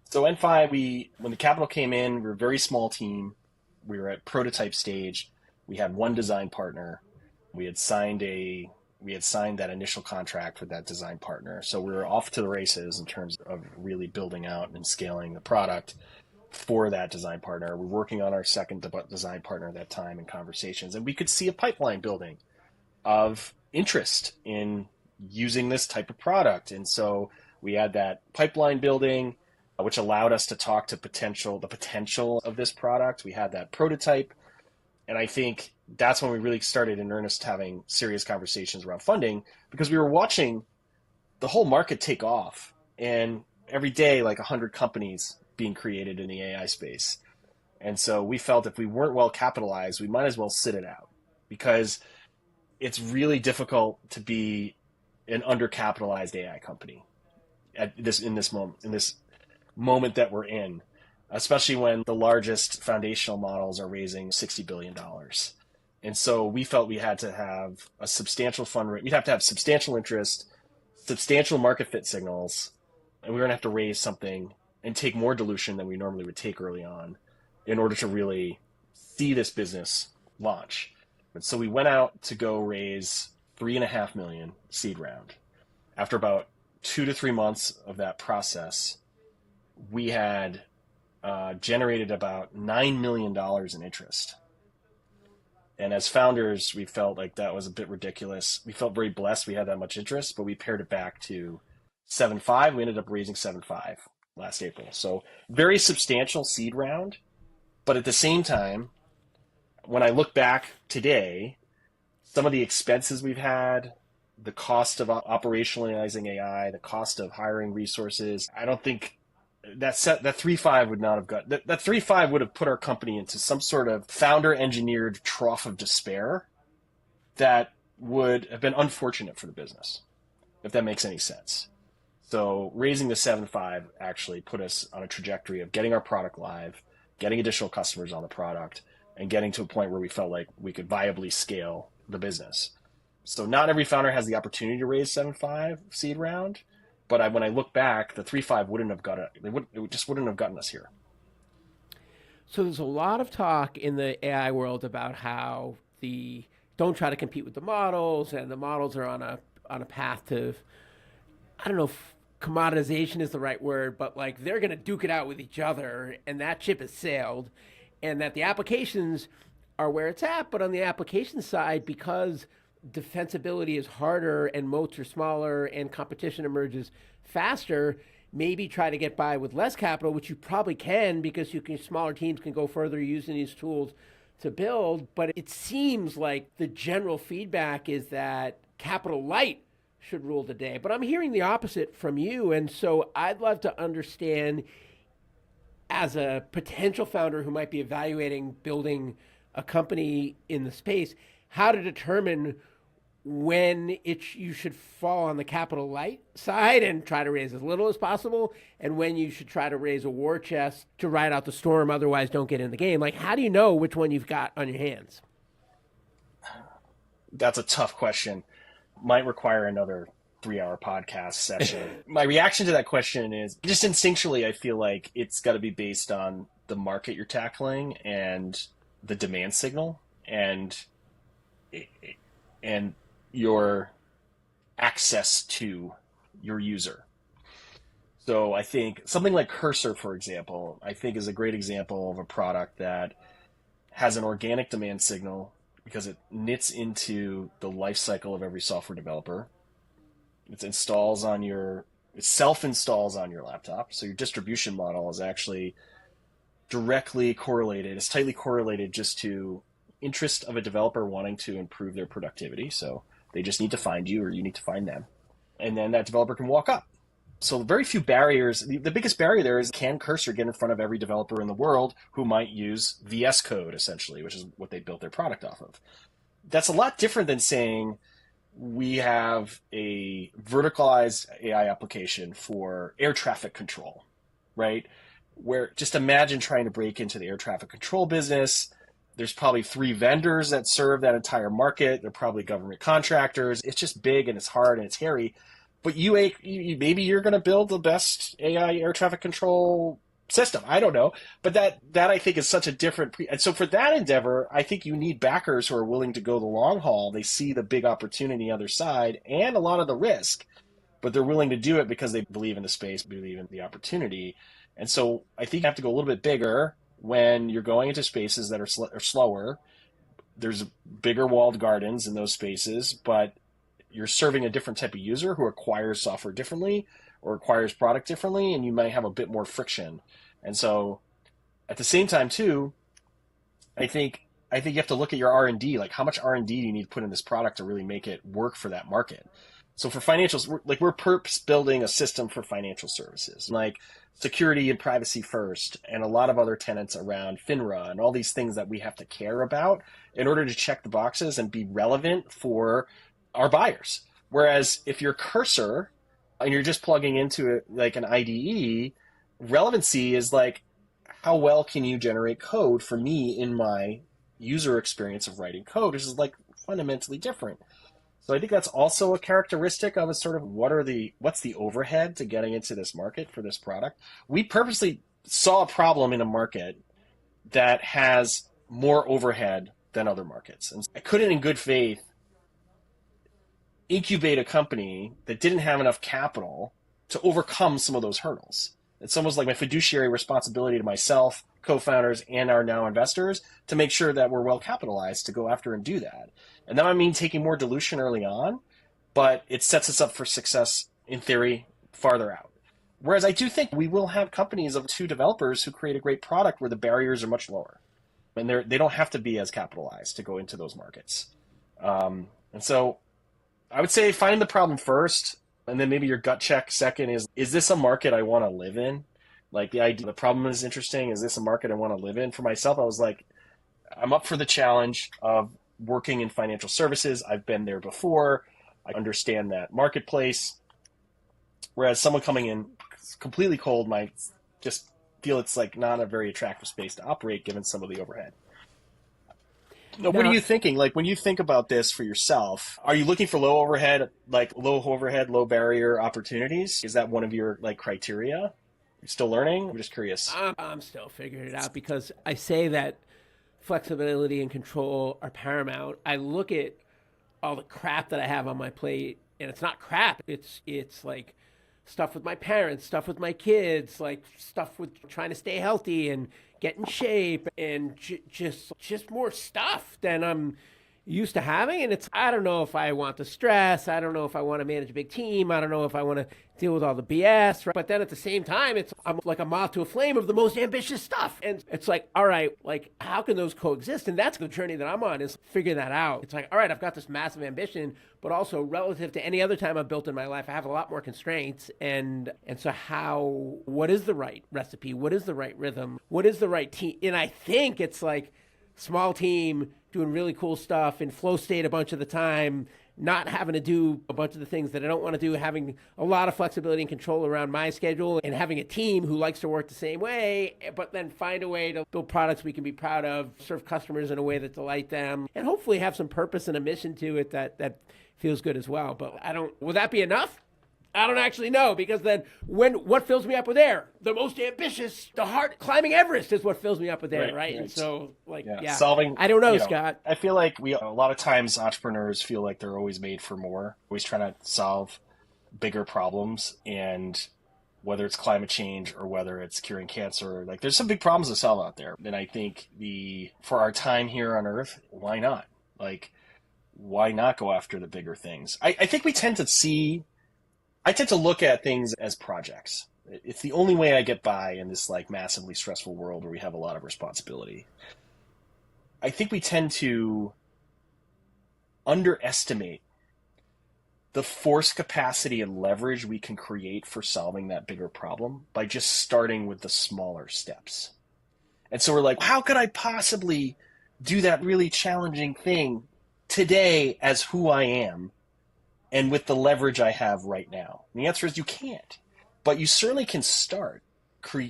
S2: So EnFi, when the capital came in, we were a very small team. We were at prototype stage. We had one design partner. We had signed that initial contract with that design partner. So we were off to the races in terms of really building out and scaling the product for that design partner. We're working on our second design partner at that time in conversations, and we could see a pipeline building of interest in using this type of product. And so we had that pipeline building, which allowed us to talk to the potential of this product. We had that prototype. And I think that's when we really started in earnest having serious conversations around funding, because we were watching the whole market take off, and every day, like 100 companies being created in the AI space. And so we felt if we weren't well capitalized, we might as well sit it out, because it's really difficult to be an undercapitalized AI company in this moment that we're in, especially when the largest foundational models are raising $60 billion. And so we felt we had to have a substantial fundraise. We'd have to have substantial interest, substantial market fit signals, and we were going to have to raise something and take more dilution than we normally would take early on in order to really see this business launch. And so we went out to go raise $3.5 million seed round. After about 2 to 3 months of that process, we had generated about $9 million in interest. And as founders, we felt like that was a bit ridiculous. We felt very blessed we had that much interest, but we pared it back to 7.5. We ended up raising 7.5 last April. So very substantial seed round. But at the same time, when I look back today, some of the expenses we've had, the cost of operationalizing AI, the cost of hiring resources, I don't think that 3.5 would not have got that 3.5 would have put our company into some sort of founder engineered trough of despair that would have been unfortunate for the business, if that makes any sense. So raising the 7.5 actually put us on a trajectory of getting our product live, getting additional customers on the product, and getting to a point where we felt like we could viably scale the business. So not every founder has the opportunity to raise 7.5 seed round, but when I look back, the 3.5 wouldn't have got it. It just wouldn't have gotten us here.
S1: So there's a lot of talk in the AI world about how the don't try to compete with the models, and the models are on a path to, I don't know if commoditization is the right word, but like they're going to duke it out with each other, and that ship has sailed, and that the applications are where it's at. But on the application side, because defensibility is harder and moats are smaller and competition emerges faster, maybe try to get by with less capital, which you probably can because smaller teams can go further using these tools to build. But it seems like the general feedback is that capital light should rule the day. But I'm hearing the opposite from you. And so I'd love to understand, as a potential founder who might be evaluating building a company in the space, how to determine when you should fall on the capital light side and try to raise as little as possible, and when you should try to raise a war chest to ride out the storm, otherwise don't get in the game. Like, how do you know which one you've got on your hands?
S2: That's a tough question. Might require another 3-hour podcast session. My reaction to that question is just instinctually, I feel like it's got to be based on the market you're tackling and the demand signal and your access to your user. So I think something like Cursor, for example, I think is a great example of a product that has an organic demand signal because it knits into the life cycle of every software developer. It self-installs on your laptop. So your distribution model is actually directly correlated. It's tightly correlated just to interest of a developer wanting to improve their productivity. So they just need to find you or you need to find them. And then that developer can walk up. So very few barriers. The biggest barrier there is, can Cursor get in front of every developer in the world who might use VS Code, essentially, which is what they built their product off of. That's a lot different than saying we have a verticalized AI application for air traffic control, right? Where just imagine trying to break into the air traffic control business. There's probably 3 vendors that serve that entire market. They're probably government contractors. It's just big and it's hard and it's hairy. But maybe you're going to build the best AI air traffic control system. I don't know. But that I think is such a different... And so for that endeavor, I think you need backers who are willing to go the long haul. They see the big opportunity on the other side and a lot of the risk, but they're willing to do it because they believe in the space, believe in the opportunity. And so I think you have to go a little bit bigger when you're going into spaces that are slower. There's bigger walled gardens in those spaces, but you're serving a different type of user who acquires software differently or acquires product differently, and you might have a bit more friction. And so at the same time too, I think you have to look at your R&D, like how much R&D do you need to put in this product to really make it work for that market. So for financials, we're purpose building a system for financial services, like security and privacy first, and a lot of other tenets around FINRA and all these things that we have to care about in order to check the boxes and be relevant for our buyers. Whereas if you're Cursor and you're just plugging into it like an IDE, relevancy is like, how well can you generate code for me in my user experience of writing code, which is like fundamentally different. So I think that's also a characteristic of a sort of what's the overhead to getting into this market for this product. We purposely saw a problem in a market that has more overhead than other markets. And I couldn't in good faith incubate a company that didn't have enough capital to overcome some of those hurdles. It's almost like my fiduciary responsibility to myself, co-founders, and our now investors to make sure that we're well capitalized to go after and do that. And that might mean taking more dilution early on, but it sets us up for success, in theory, farther out. Whereas I do think we will have companies of 2 developers who create a great product where the barriers are much lower. And they don't have to be as capitalized to go into those markets. And so I would say find the problem first, and then maybe your gut check second is this a market I want to live in? Like the problem is interesting. Is this a market I want to live in? For myself, I was like, I'm up for the challenge of working in financial services. I've been there before. I understand that marketplace. Whereas someone coming in completely cold might just feel it's like not a very attractive space to operate given some of the overhead. Now, what are you thinking? Like when you think about this for yourself, are you looking for low overhead, low barrier opportunities? Is that one of your like criteria? You're still learning? I'm just curious.
S1: I'm still figuring it out because I say that flexibility and control are paramount. I look at all the crap that I have on my plate, and it's not crap. It's like stuff with my parents, stuff with my kids, like stuff with trying to stay healthy and get in shape, and just more stuff than I'm used to having. And I don't know if I want the stress. I don't know if I want to manage a big team. I don't know if I want to deal with all the BS. Right? But then at the same time, I'm like a moth to a flame of the most ambitious stuff. And it's like, all right, like how can those coexist? And that's the journey that I'm on, is figuring that out. It's like, all right, I've got this massive ambition, but also relative to any other time I've built in my life, I have a lot more constraints. And so what is the right recipe? What is the right rhythm? What is the right team? And I think it's like small team doing really cool stuff in flow state a bunch of the time, not having to do a bunch of the things that I don't want to do, having a lot of flexibility and control around my schedule, and having a team who likes to work the same way, but then find a way to build products we can be proud of, serve customers in a way that delight them, and hopefully have some purpose and a mission to it that feels good as well. But will that be enough? I don't actually know, because then what fills me up with air? The most ambitious, the hard climbing Everest is what fills me up with air, right? And so,
S2: solving.
S1: I don't know, Scott.
S2: I feel like a lot of times entrepreneurs feel like they're always made for more, always trying to solve bigger problems, and whether it's climate change or whether it's curing cancer, like there's some big problems to solve out there. And I think for our time here on Earth, why not? Like, why not go after the bigger things? I think I tend to look at things as projects. It's the only way I get by in this like massively stressful world where we have a lot of responsibility. I think we tend to underestimate the force capacity and leverage we can create for solving that bigger problem by just starting with the smaller steps. And so we're like, how could I possibly do that really challenging thing today as who I am? And with the leverage I have right now? And the answer is you can't. But you certainly can start.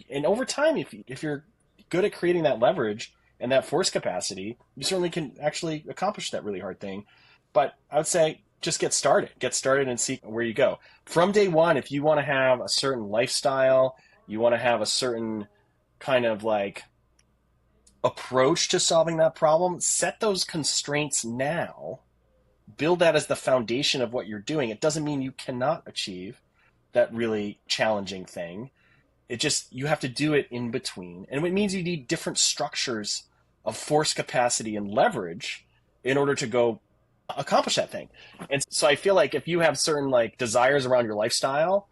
S2: And over time, if you're good at creating that leverage and that force capacity, you certainly can actually accomplish that really hard thing. But I would say just get started. Get started and see where you go. From day one, if you want to have a certain lifestyle, you want to have a certain kind of like approach to solving that problem, set those constraints now. Build that as the foundation of what you're doing. It doesn't mean you cannot achieve that really challenging thing. It just, you have to do it in between. And it means you need different structures of force capacity and leverage in order to go accomplish that thing. And so I feel like if you have certain like desires around your lifestyle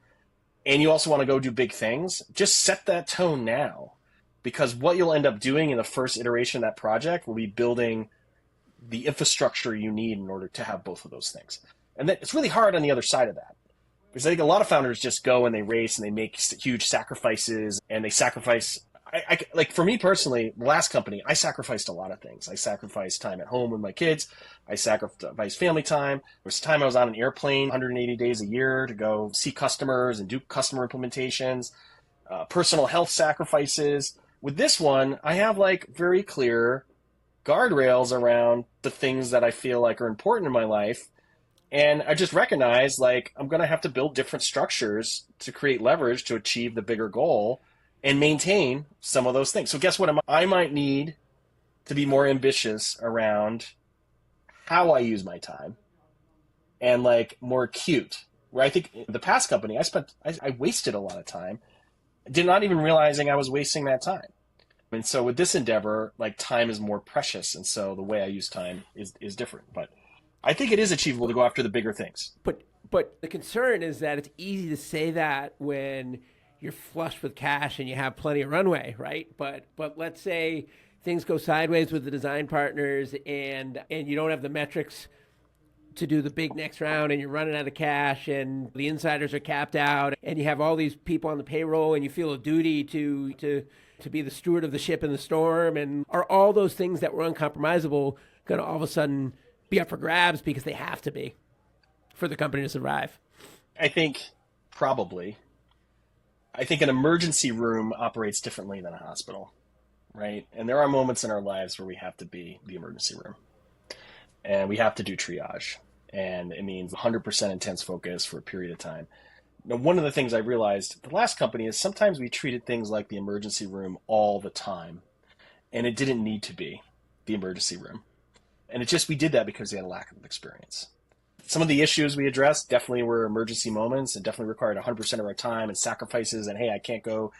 S2: and you also want to go do big things, just set that tone now, because what you'll end up doing in the first iteration of that project will be building the infrastructure you need in order to have both of those things. And then it's really hard on the other side of that, because I think a lot of founders just go and they race and they make huge sacrifices, and they sacrifice. Like for me personally, the last company, I sacrificed a lot of things. I sacrificed time at home with my kids. I sacrificed family time. There was a time I was on an airplane 180 days a year to go see customers and do customer implementations, personal health sacrifices. With this one, I have like very clear guardrails around the things that I feel like are important in my life. And I just recognize like I'm going to have to build different structures to create leverage to achieve the bigger goal and maintain some of those things. So guess what? I might need to be more ambitious around how I use my time, and like more acute, where I think the past company I wasted a lot of time, did not even realizing I was wasting that time. And so with this endeavor, like time is more precious. And so the way I use time is different. But I think it is achievable to go after the bigger things.
S1: But the concern is that it's easy to say that when you're flush with cash and you have plenty of runway, right? But let's say things go sideways with the design partners and you don't have the metrics to do the big next round, and you're running out of cash, and the insiders are capped out, and you have all these people on the payroll, and you feel a duty to be the steward of the ship in the storm, and are all those things that were uncompromisable going to all of a sudden be up for grabs because they have to be for the company to survive?
S2: I think probably. I think an emergency room operates differently than a hospital, right? And there are moments in our lives where we have to be the emergency room and we have to do triage. And it means 100% intense focus for a period of time. Now, one of the things I realized the last company is sometimes we treated things like the emergency room all the time, and it didn't need to be the emergency room. And we did that because we had a lack of experience. Some of the issues we addressed definitely were emergency moments and definitely required 100% of our time and sacrifices. And hey, I can't go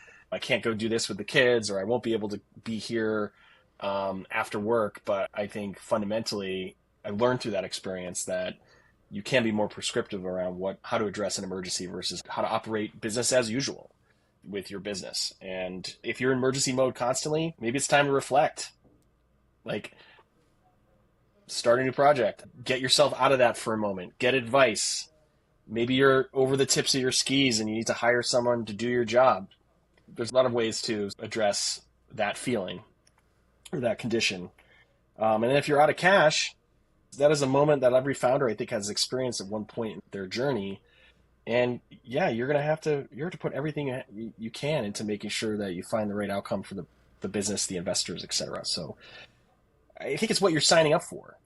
S2: do this with the kids, or I won't be able to be here after work. But I think fundamentally, I learned through that experience that you can be more prescriptive around how to address an emergency versus how to operate business as usual with your business. And if you're in emergency mode constantly, maybe it's time to reflect. Like, start a new project, get yourself out of that for a moment, get advice. Maybe you're over the tips of your skis and you need to hire someone to do your job. There's a lot of ways to address that feeling or that condition. And if you're out of cash, that is a moment that every founder, I think, has experienced at one point in their journey. And yeah, you're going to have to put everything you can into making sure that you find the right outcome for the business, the investors, et cetera. So I think it's what you're signing up for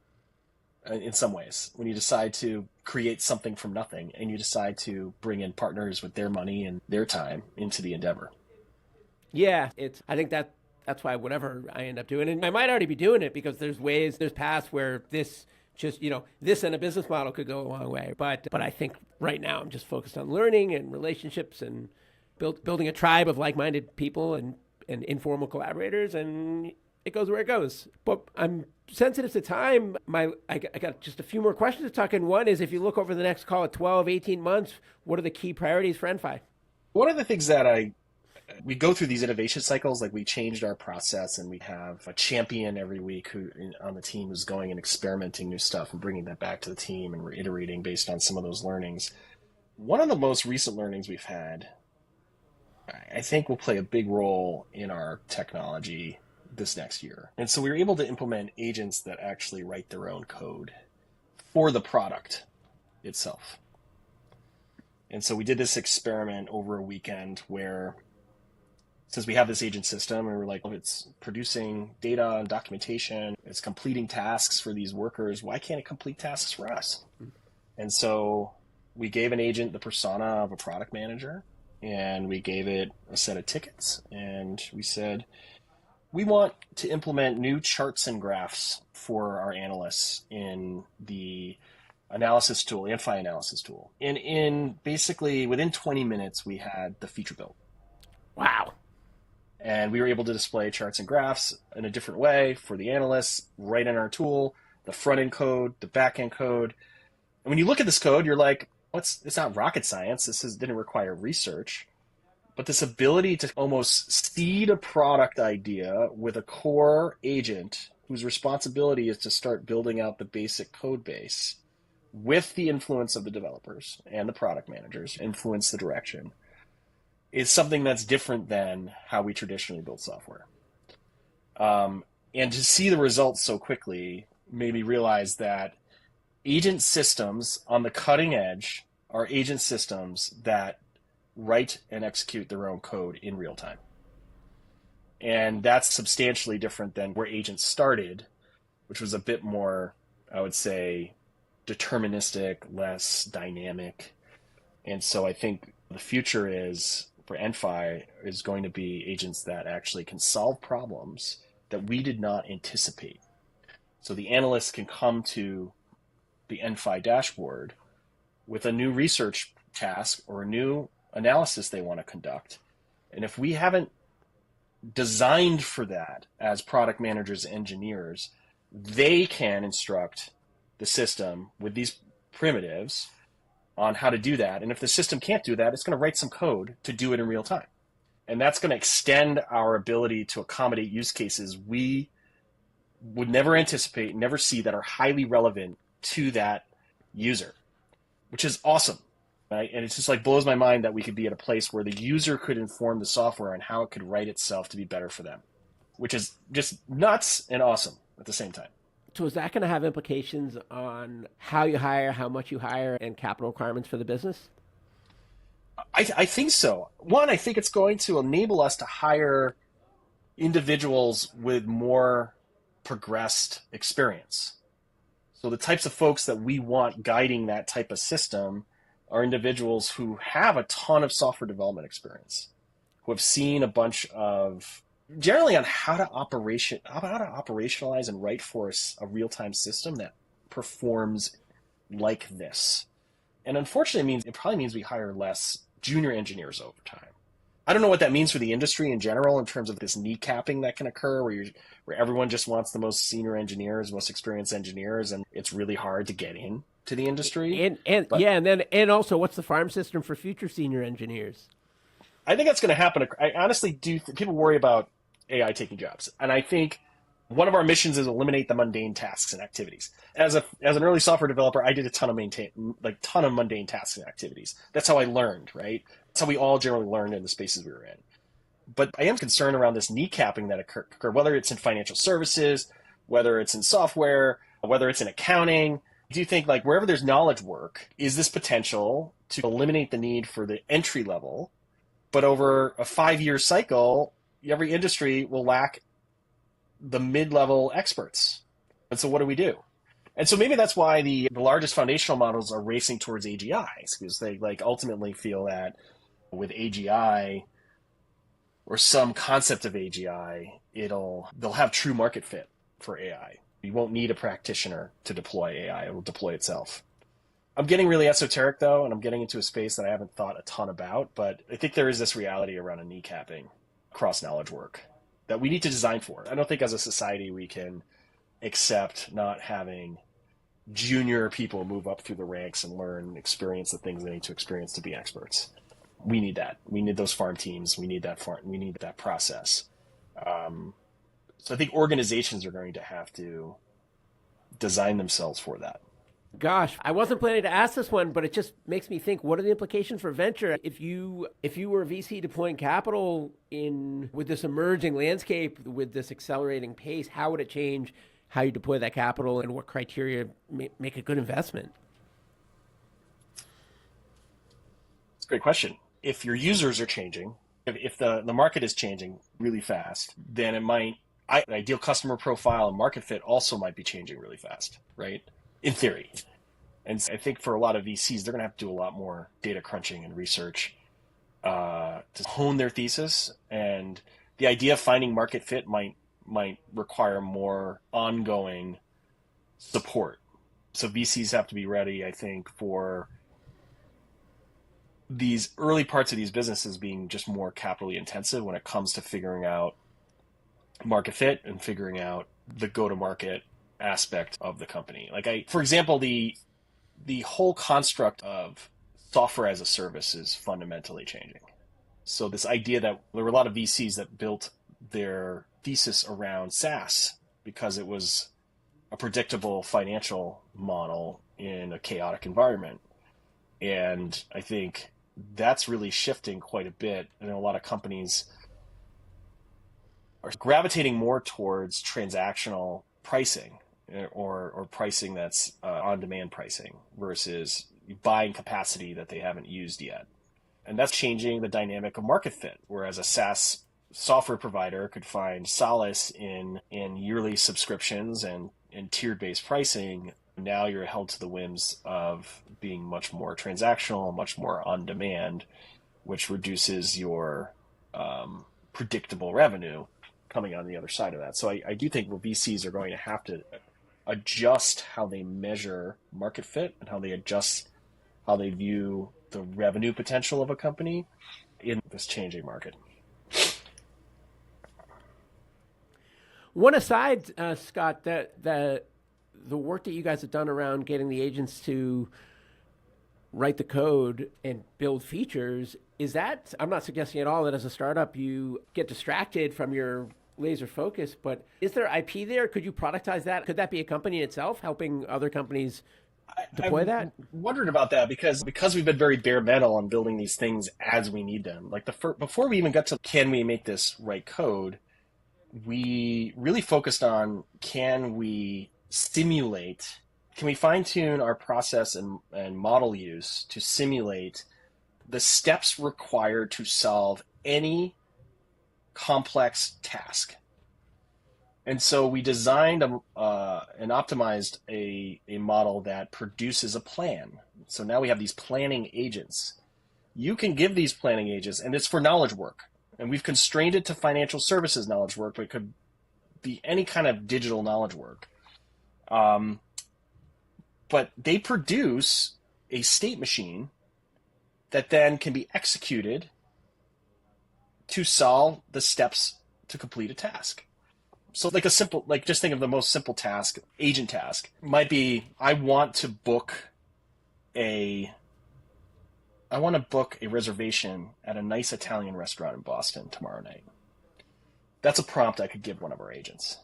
S2: in some ways when you decide to create something from nothing and you decide to bring in partners with their money and their time into the endeavor.
S1: Yeah, I think that's why whatever I end up doing, and I might already be doing it because there's paths where this and a business model could go a long way. But I think right now I'm just focused on learning and relationships and building a tribe of like-minded people and informal collaborators, and it goes where it goes. But I'm sensitive to time. I got just a few more questions to talk in. One is, if you look over the next, call it 12, 18 months, what are the key priorities for EnFi?
S2: One of the things that we go through these innovation cycles, like we changed our process and we have a champion every week who on the team is going and experimenting new stuff and bringing that back to the team, and we're iterating based on some of those learnings. One of the most recent learnings we've had, I think, will play a big role in our technology this next year. And so we were able to implement agents that actually write their own code for the product itself. And so we did this experiment over a weekend where, since we have this agent system and we're like, oh, it's producing data and documentation, it's completing tasks for these workers, why can't it complete tasks for us? And so we gave an agent the persona of a product manager, and we gave it a set of tickets, and we said, we want to implement new charts and graphs for our analysts in the analysis tool, the EnFi analysis tool. And in basically within 20 minutes, we had the feature built.
S1: Wow.
S2: And we were able to display charts and graphs in a different way for the analysts right in our tool, the front end code, the back end code. And when you look at this code, you're like, it's not rocket science. Didn't require research. But this ability to almost seed a product idea with a core agent whose responsibility is to start building out the basic code base with the influence of the developers and the product managers, influence the direction, is something that's different than how we traditionally build software. And to see the results so quickly made me realize that agent systems on the cutting edge are agent systems that write and execute their own code in real time. And that's substantially different than where agents started, which was a bit more, I would say, deterministic, less dynamic. And so I think the future for EnFi is going to be agents that actually can solve problems that we did not anticipate. So the analysts can come to the EnFi dashboard with a new research task or a new analysis they want to conduct. And if we haven't designed for that as product managers, engineers, they can instruct the system with these primitives on how to do that. And if the system can't do that, it's going to write some code to do it in real time. And that's going to extend our ability to accommodate use cases we would never anticipate, never see, that are highly relevant to that user, which is awesome. Right? And it's just like blows my mind that we could be at a place where the user could inform the software on how it could write itself to be better for them, which is just nuts and awesome at the same time.
S1: So is that going to have implications on how you hire, how much you hire, and capital requirements for the business?
S2: I think so. One, I think it's going to enable us to hire individuals with more progressed experience. So the types of folks that we want guiding that type of system are individuals who have a ton of software development experience, who have seen a bunch of generally on how to operationalize and write for a real-time system that performs like this. And unfortunately, it probably means we hire less junior engineers over time. I don't know what that means for the industry in general in terms of this kneecapping that can occur where everyone just wants the most senior engineers, most experienced engineers, and it's really hard to get in to the industry.
S1: And also, what's the farm system for future senior engineers?
S2: I think that's going to happen. I honestly do. People worry about AI taking jobs, and I think one of our missions is eliminate the mundane tasks and activities. As an early software developer, I did a ton of mundane tasks and activities. That's how I learned, right? That's how we all generally learned in the spaces we were in. But I am concerned around this kneecapping that occur, whether it's in financial services, whether it's in software, whether it's in accounting. Do you think like wherever there's knowledge work, is this potential to eliminate the need for the entry level? But over a 5-year cycle, every industry will lack the mid-level experts. And so what do we do? And so maybe that's why the largest foundational models are racing towards AGIs, because they like ultimately feel that with AGI or some concept of AGI, they'll have true market fit for AI. You won't need a practitioner to deploy AI. It will deploy itself. I'm getting really esoteric though, and I'm getting into a space that I haven't thought a ton about, but I think there is this reality around a kneecapping across knowledge work that we need to design for. I don't think as a society we can accept not having junior people move up through the ranks and learn, experience the things they need to experience to be experts. We need that. We need those farm teams. We need that process. So I think organizations are going to have to design themselves for that.
S1: Gosh, I wasn't planning to ask this one, but it just makes me think, what are the implications for venture? If you were a VC deploying capital with this emerging landscape, with this accelerating pace, how would it change how you deploy that capital and what criteria make a good investment?
S2: It's a great question. If your users are changing, if the market is changing really fast, then the ideal customer profile and market fit also might be changing really fast, right? In theory. And I think for a lot of VCs, they're going to have to do a lot more data crunching and research to hone their thesis. And the idea of finding market fit might require more ongoing support. So VCs have to be ready, I think, for these early parts of these businesses being just more capitally intensive when it comes to figuring out market fit and figuring out the go-to-market aspect of the company. For example, the whole construct of software as a service is fundamentally changing. So this idea that there were a lot of VCs that built their thesis around SaaS because it was a predictable financial model in a chaotic environment. And I think that's really shifting quite a bit. And a lot of companies are gravitating more towards transactional pricing or pricing that's on-demand pricing versus buying capacity that they haven't used yet. And that's changing the dynamic of market fit, whereas a SaaS software provider could find solace in yearly subscriptions and tiered-based pricing. Now you're held to the whims of being much more transactional, much more on-demand, which reduces your predictable revenue coming on the other side of that. So I do think VCs are going to have to adjust how they measure market fit and how they adjust how they view the revenue potential of a company in this changing market.
S1: One aside, Scott, the work that you guys have done around getting the agents to write the code and build features, I'm not suggesting at all that as a startup you get distracted from your laser focus, but is there IP there? Could you productize that? Could that be a company in itself, helping other companies deploy that?
S2: I wondered about that because we've been very bare metal on building these things as we need them. Before we even got to can we make this write code, we really focused on can we simulate, can we fine tune our process and model use to simulate the steps required to solve any complex task? And so we designed and optimized a model that produces a plan. So now we have these planning agents. You can give these planning agents, and it's for knowledge work. And we've constrained it to financial services knowledge work, but it could be any kind of digital knowledge work. But they produce a state machine that then can be executed to solve the steps to complete a task. So like a simple, like just think of the most simple task, agent task, might be, I want to book a reservation at a nice Italian restaurant in Boston tomorrow night. That's a prompt I could give one of our agents.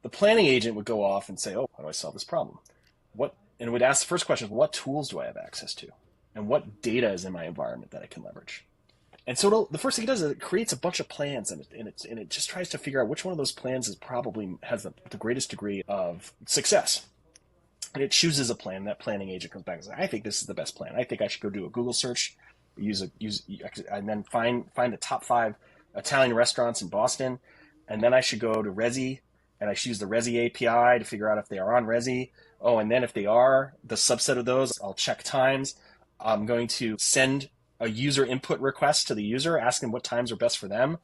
S2: The planning agent would go off and say, oh, how do I solve this problem? And would ask the first question, what tools do I have access to? And what data is in my environment that I can leverage? And so the first thing it does is it creates a bunch of plans, and it just tries to figure out which one of those plans is probably has the greatest degree of success. And it chooses a plan. That planning agent comes back and says, I think this is the best plan. I think I should go do a Google search, and then find the top 5 Italian restaurants in Boston. And then I should go to Resi, and I should use the Resi API to figure out if they are on Resi. Oh, and then if they are, the subset of those, I'll check times. I'm going to send a user input request to the user, asking what times are best for them.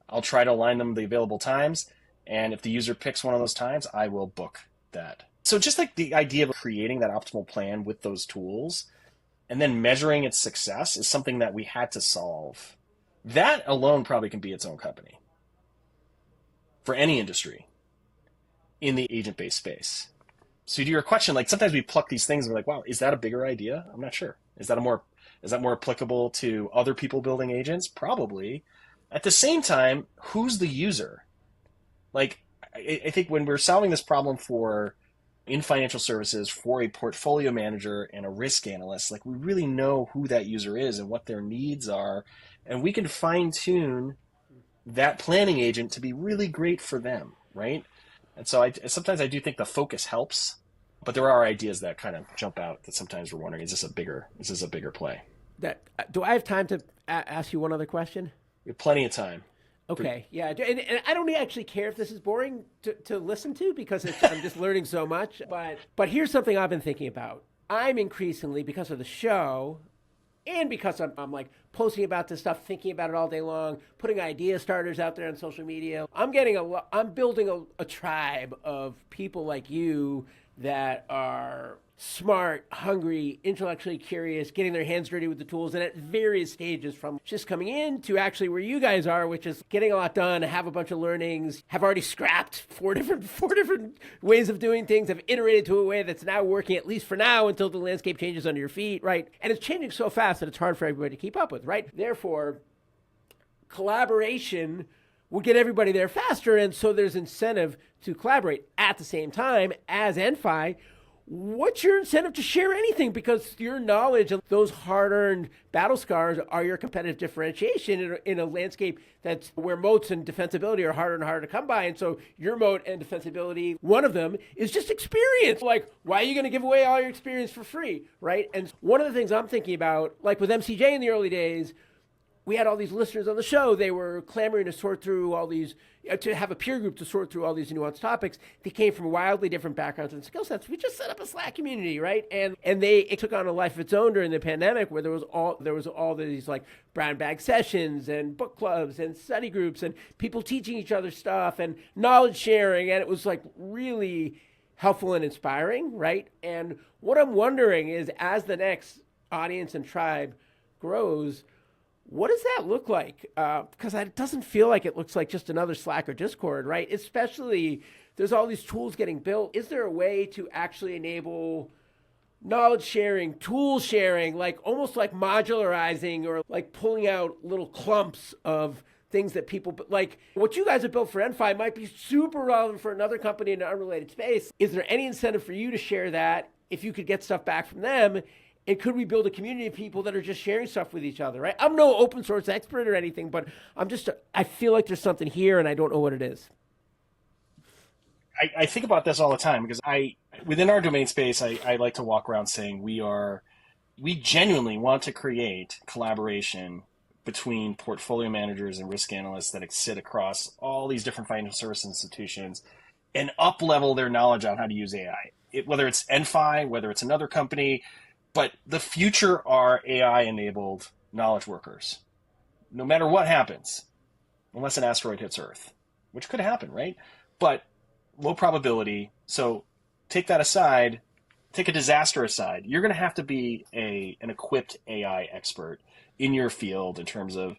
S2: I'll try to align them the available times. And if the user picks one of those times, I will book that. So just like the idea of creating that optimal plan with those tools and then measuring its success is something that we had to solve. That alone probably can be its own company for any industry in the agent-based space. So to your question, like sometimes we pluck these things and we're like, wow, is that a bigger idea? I'm not sure. Is that more applicable to other people building agents? Probably. At the same time, who's the user? Like, I think when we're solving this problem in financial services for a portfolio manager and a risk analyst, like we really know who that user is and what their needs are. And we can fine tune that planning agent to be really great for them, right? And so sometimes I do think the focus helps, but there are ideas that kind of jump out that sometimes we're wondering, is this a bigger play?
S1: Do I have time to ask you one other question?
S2: We have plenty of time.
S1: Okay, yeah, and I don't actually care if this is boring to listen to because I'm just learning so much. But here's something I've been thinking about. I'm increasingly, because of the show, and because I'm like posting about this stuff, thinking about it all day long, putting idea starters out there on social media, I'm building a tribe of people like you that are smart, hungry, intellectually curious, getting their hands dirty with the tools, and at various stages from just coming in to actually where you guys are, which is getting a lot done, have a bunch of learnings, have already scrapped four different ways of doing things, have iterated to a way that's now working, at least for now, until the landscape changes under your feet, right? And it's changing so fast that it's hard for everybody to keep up with, right? Therefore, collaboration will get everybody there faster, and so there's incentive to collaborate. At the same time, as EnFi, what's your incentive to share anything? Because your knowledge of those hard-earned battle scars are your competitive differentiation in a landscape that's where moats and defensibility are harder and harder to come by. And so your moat and defensibility, one of them is just experience. Like, why are you going to give away all your experience for free, right? And one of the things I'm thinking about, like with MCJ in the early days, we had all these listeners on the show. They were clamoring to sort through all these, to have a peer group to sort through all these nuanced topics. They came from wildly different backgrounds and skill sets. We just set up a Slack community, right? And it took on a life of its own during the pandemic, where there was all these like brown bag sessions and book clubs and study groups and people teaching each other stuff and knowledge sharing, and it was like really helpful and inspiring, right? And what I'm wondering is, as the next audience and tribe grows, what does that look like? Because it doesn't feel like it looks like just another Slack or Discord, right? Especially, there's all these tools getting built. Is there a way to actually enable knowledge sharing, tool sharing, like almost like modularizing or like pulling out little clumps of things that people, like what you guys have built for EnFi might be super relevant for another company in an unrelated space. Is there any incentive for you to share that if you could get stuff back from them? And could we build a community of people that are just sharing stuff with each other, right? I'm no open source expert or anything, but I feel like there's something here and I don't know what it is.
S2: I think about this all the time because within our domain space, I like to walk around saying we genuinely want to create collaboration between portfolio managers and risk analysts that sit across all these different financial service institutions and up-level their knowledge on how to use AI. Whether it's EnFi, whether it's another company, but the future are AI-enabled knowledge workers. No matter what happens, unless an asteroid hits Earth, which could happen, right? But low probability. So take that aside, take a disaster aside. You're going to have to be an equipped AI expert in your field in terms of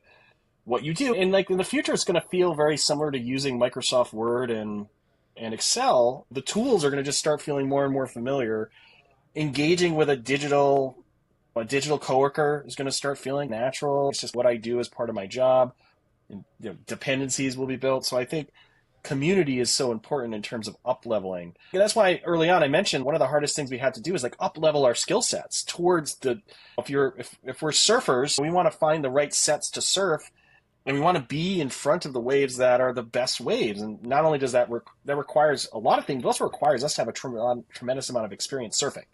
S2: what you do. And like in the future, it's going to feel very similar to using Microsoft Word and Excel. The tools are going to just start feeling more and more familiar. Engaging with a digital coworker is going to start feeling natural. It's just what I do as part of my job. And, dependencies will be built. So I think community is so important in terms of up-leveling. And that's why early on I mentioned one of the hardest things we had to do is like up-level our skill sets towards if we're surfers, we want to find the right sets to surf, and we want to be in front of the waves that are the best waves. And not only does that requires a lot of things, but also requires us to have a tremendous amount of experience surfing.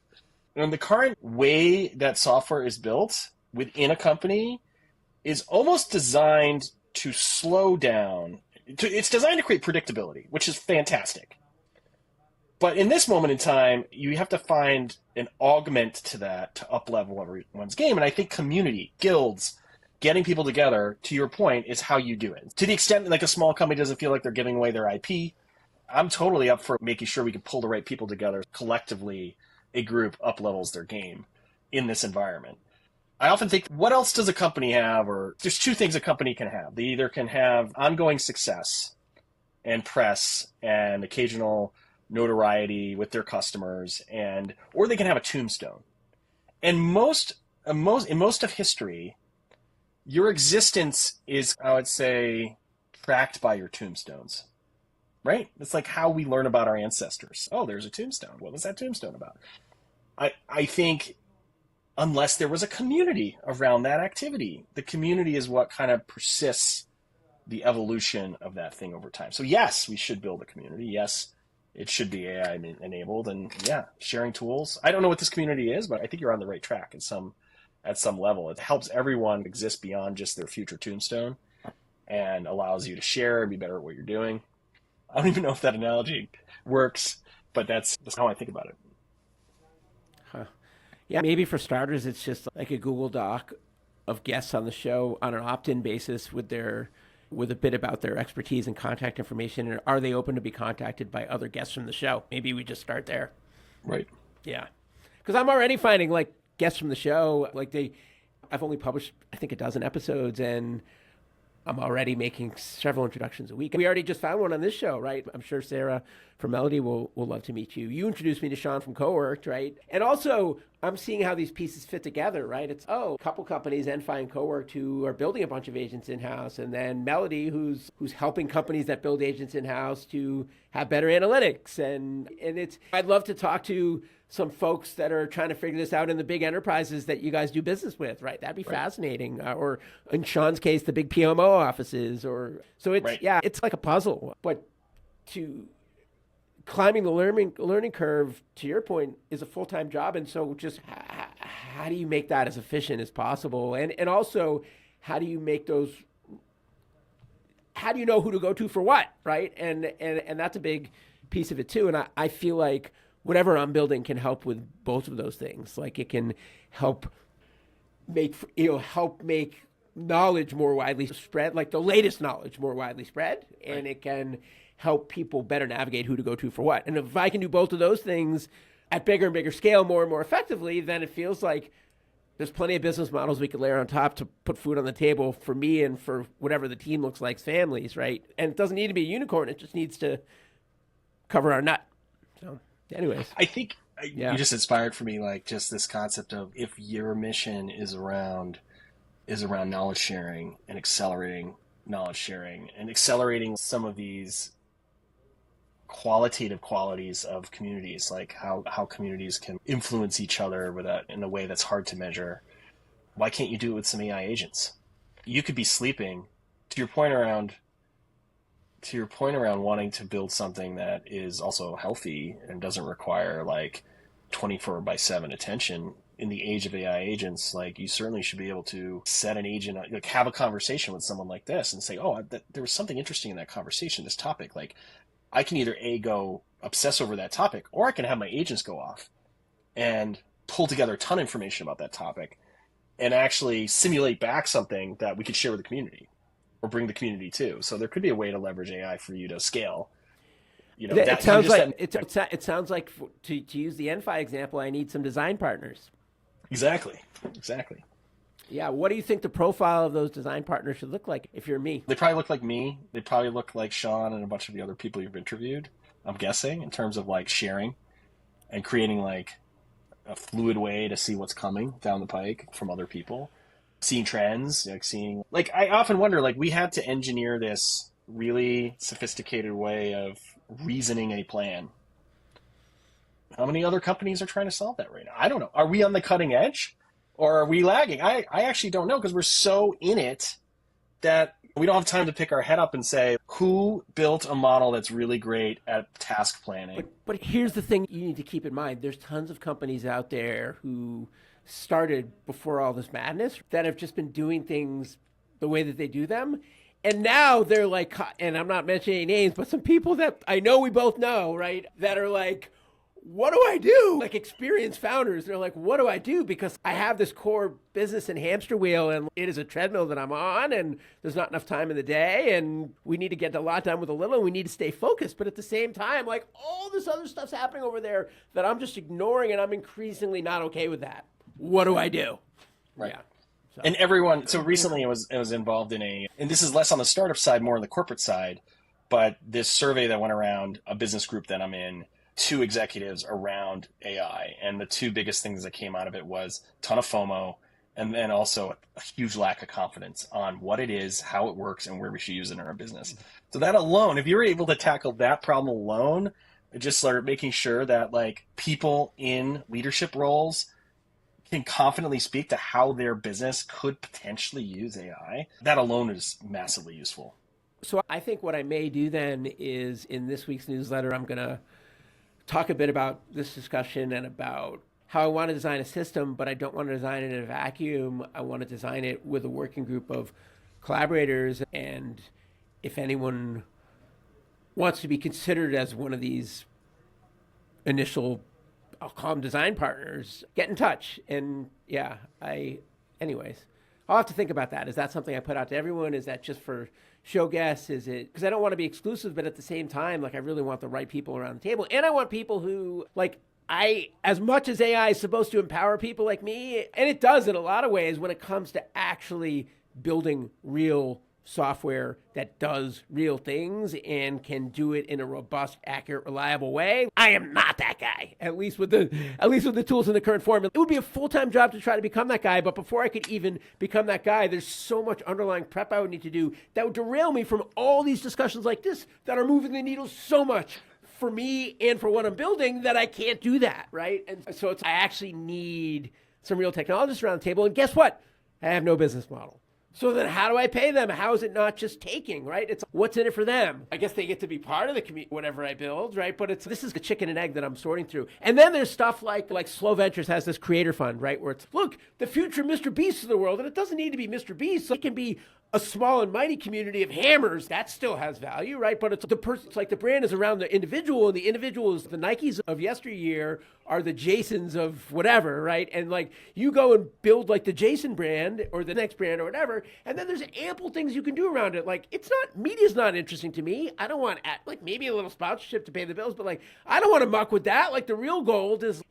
S2: And the current way that software is built within a company is almost designed to slow down. It's designed to create predictability, which is fantastic. But in this moment in time, you have to find an augment to that to up-level everyone's game. And I think community, guilds, getting people together, to your point, is how you do it. To the extent that like a small company doesn't feel like they're giving away their IP, I'm totally up for making sure we can pull the right people together. Collectively, a group up-levels their game in this environment. I often think, what else does a company have? Or there's two things a company can have. They either can have ongoing success and press and occasional notoriety with their customers, or they can have a tombstone. And in most of history, your existence is, I would say, tracked by your tombstones, right? It's like how we learn about our ancestors. Oh, there's a tombstone. What was that tombstone about? I think unless there was a community around that activity, the community is what kind of persists the evolution of that thing over time. So yes, we should build a community. Yes, it should be AI enabled, and yeah, sharing tools. I don't know what this community is, but I think you're on the right track at some level. It helps everyone exist beyond just their future tombstone and allows you to share and be better at what you're doing. I don't even know if that analogy works, but that's how I think about it.
S1: Huh. Yeah, maybe for starters, it's just like a Google Doc of guests on the show on an opt-in basis with a bit about their expertise and contact information, and are they open to be contacted by other guests from the show? Maybe we just start there.
S2: Right.
S1: Yeah. Because I'm already finding like guests from the show, I've only published, I think, 12 episodes, and I'm already making several introductions a week. We already just found one on this show, right? I'm sure Sarah from Melody will love to meet you. You introduced me to Sean from Coworked, right? And also, I'm seeing how these pieces fit together, right? It's, a couple companies, EnFi and Coworked, who are building a bunch of agents in-house, and then Melody, who's helping companies that build agents in-house to have better analytics. And I'd love to talk to some folks that are trying to figure this out in the big enterprises that you guys do business with, right? That'd be fascinating. Or in Sean's case, the big PMO offices. It's like a puzzle. But to climbing the learning curve, to your point, is a full-time job. And so just how do you make that as efficient as possible? And also, how do you make those, how do you know who to go to for what, right? And that's a big piece of it too. And I feel like whatever I'm building can help with both of those things. Like it can help make knowledge more widely spread, like the latest knowledge more widely spread, and it can help people better navigate who to go to for what. And if I can do both of those things at bigger and bigger scale more and more effectively, then it feels like there's plenty of business models we could layer on top to put food on the table for me and for whatever the team looks like, families, right? And it doesn't need to be a unicorn. It just needs to cover our nut. So anyways,
S2: I think you just inspired for me, like just this concept of if your mission is around knowledge sharing and accelerating knowledge sharing and accelerating some of these qualitative qualities of communities, like how communities can influence each other in a way that's hard to measure. Why can't you do it with some AI agents? You could be sleeping, to your point around to your point around wanting to build something that is also healthy and doesn't require like 24/7 attention, in the age of AI agents, like you certainly should be able to set an agent, like have a conversation with someone like this and say, oh, there was something interesting in that conversation, this topic. Like I can either go obsess over that topic, or I can have my agents go off and pull together a ton of information about that topic and actually simulate back something that we could share with the community or bring the community to. So there could be a way to leverage AI for you to scale.
S1: It sounds like it sounds like to use the EnFi example, I need some design partners.
S2: Exactly.
S1: Yeah. What do you think the profile of those design partners should look like if you're me?
S2: They probably look like me. They probably look like Sean and a bunch of the other people you've interviewed, I'm guessing, in terms of like sharing and creating like a fluid way to see what's coming down the pike from other people, seeing trends, like I often wonder, like we had to engineer this really sophisticated way of reasoning a plan. How many other companies are trying to solve that right now? I don't know. Are we on the cutting edge or are we lagging? I actually don't know, because we're so in it that we don't have time to pick our head up and say, who built a model that's really great at task planning?
S1: But here's the thing you need to keep in mind. There's tons of companies out there who started before all this madness that have just been doing things the way that they do them. And now they're like, and I'm not mentioning any names, but some people that I know we both know, right, that are like, what do I do? Like experienced founders, they're like, what do I do? Because I have this core business and hamster wheel, and it is a treadmill that I'm on, and there's not enough time in the day, and we need to get a lot done with a little, and we need to stay focused. But at the same time, like all this other stuff's happening over there that I'm just ignoring, and I'm increasingly not okay with that. What do I do?
S2: Right.
S1: Yeah.
S2: And everyone, so recently it was involved in and this is less on the startup side, more on the corporate side, but this survey that went around a business group that I'm in, 2 executives around AI. And the 2 biggest things that came out of it was a ton of FOMO, and then also a huge lack of confidence on what it is, how it works, and where we should use it in our business. So that alone, if you're able to tackle that problem alone, just start making sure that like people in leadership roles can confidently speak to how their business could potentially use AI, that alone is massively useful.
S1: So I think what I may do then is in this week's newsletter, I'm going to talk a bit about this discussion and about how I want to design a system, but I don't want to design it in a vacuum. I want to design it with a working group of collaborators. And if anyone wants to be considered as one of these initial, I'll call them design partners, get in touch. And yeah, anyways, I'll have to think about that. Is that something I put out to everyone? Is that just for show guests? Is it, because I don't want to be exclusive, but at the same time, like I really want the right people around the table. And I want people who, like, as much as AI is supposed to empower people like me, and it does in a lot of ways when it comes to actually building real software that does real things and can do it in a robust, accurate, reliable way, I am not that guy. At least with the tools in the current form. It would be a full-time job to try to become that guy, but before I could even become that guy, there's so much underlying prep I would need to do that would derail me from all these discussions like this that are moving the needle so much for me and for what I'm building that I can't do that, right? And so I actually need some real technologists around the table, and guess what? I have no business model. So then how do I pay them? How is it not just taking, right? It's what's in it for them. I guess they get to be part of the community, whatever I build, right? But this is the chicken and egg that I'm sorting through. And then there's stuff like Slow Ventures has this creator fund, right? Where it's, look, the future Mr. Beast of the world, and it doesn't need to be Mr. Beast. So it can be a small and mighty community of hammers. That still has value, right? But it's the person. It's like the brand is around the individual, and the individual is the Nikes of yesteryear are the Jasons of whatever, right? And like you go and build like the Jason brand or the next brand or whatever, and then there's ample things you can do around it. Like media's not interesting to me. I don't want like maybe a little sponsorship to pay the bills, but like I don't want to muck with that. Like the real gold is,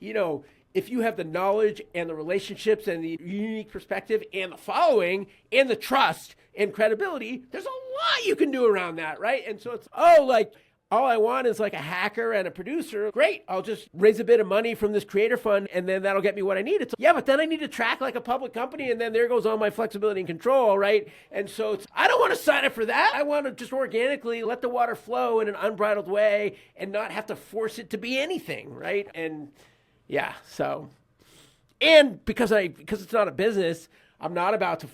S1: if you have the knowledge and the relationships and the unique perspective and the following and the trust and credibility, there's a lot you can do around that, right? And so it's, all I want is like a hacker and a producer. Great, I'll just raise a bit of money from this creator fund and then that'll get me what I need. It's, yeah, but then I need to track like a public company and then there goes all my flexibility and control, right? And so I don't want to sign up for that. I want to just organically let the water flow in an unbridled way and not have to force it to be anything, right? And yeah, so, and because it's not a business, I'm not about to,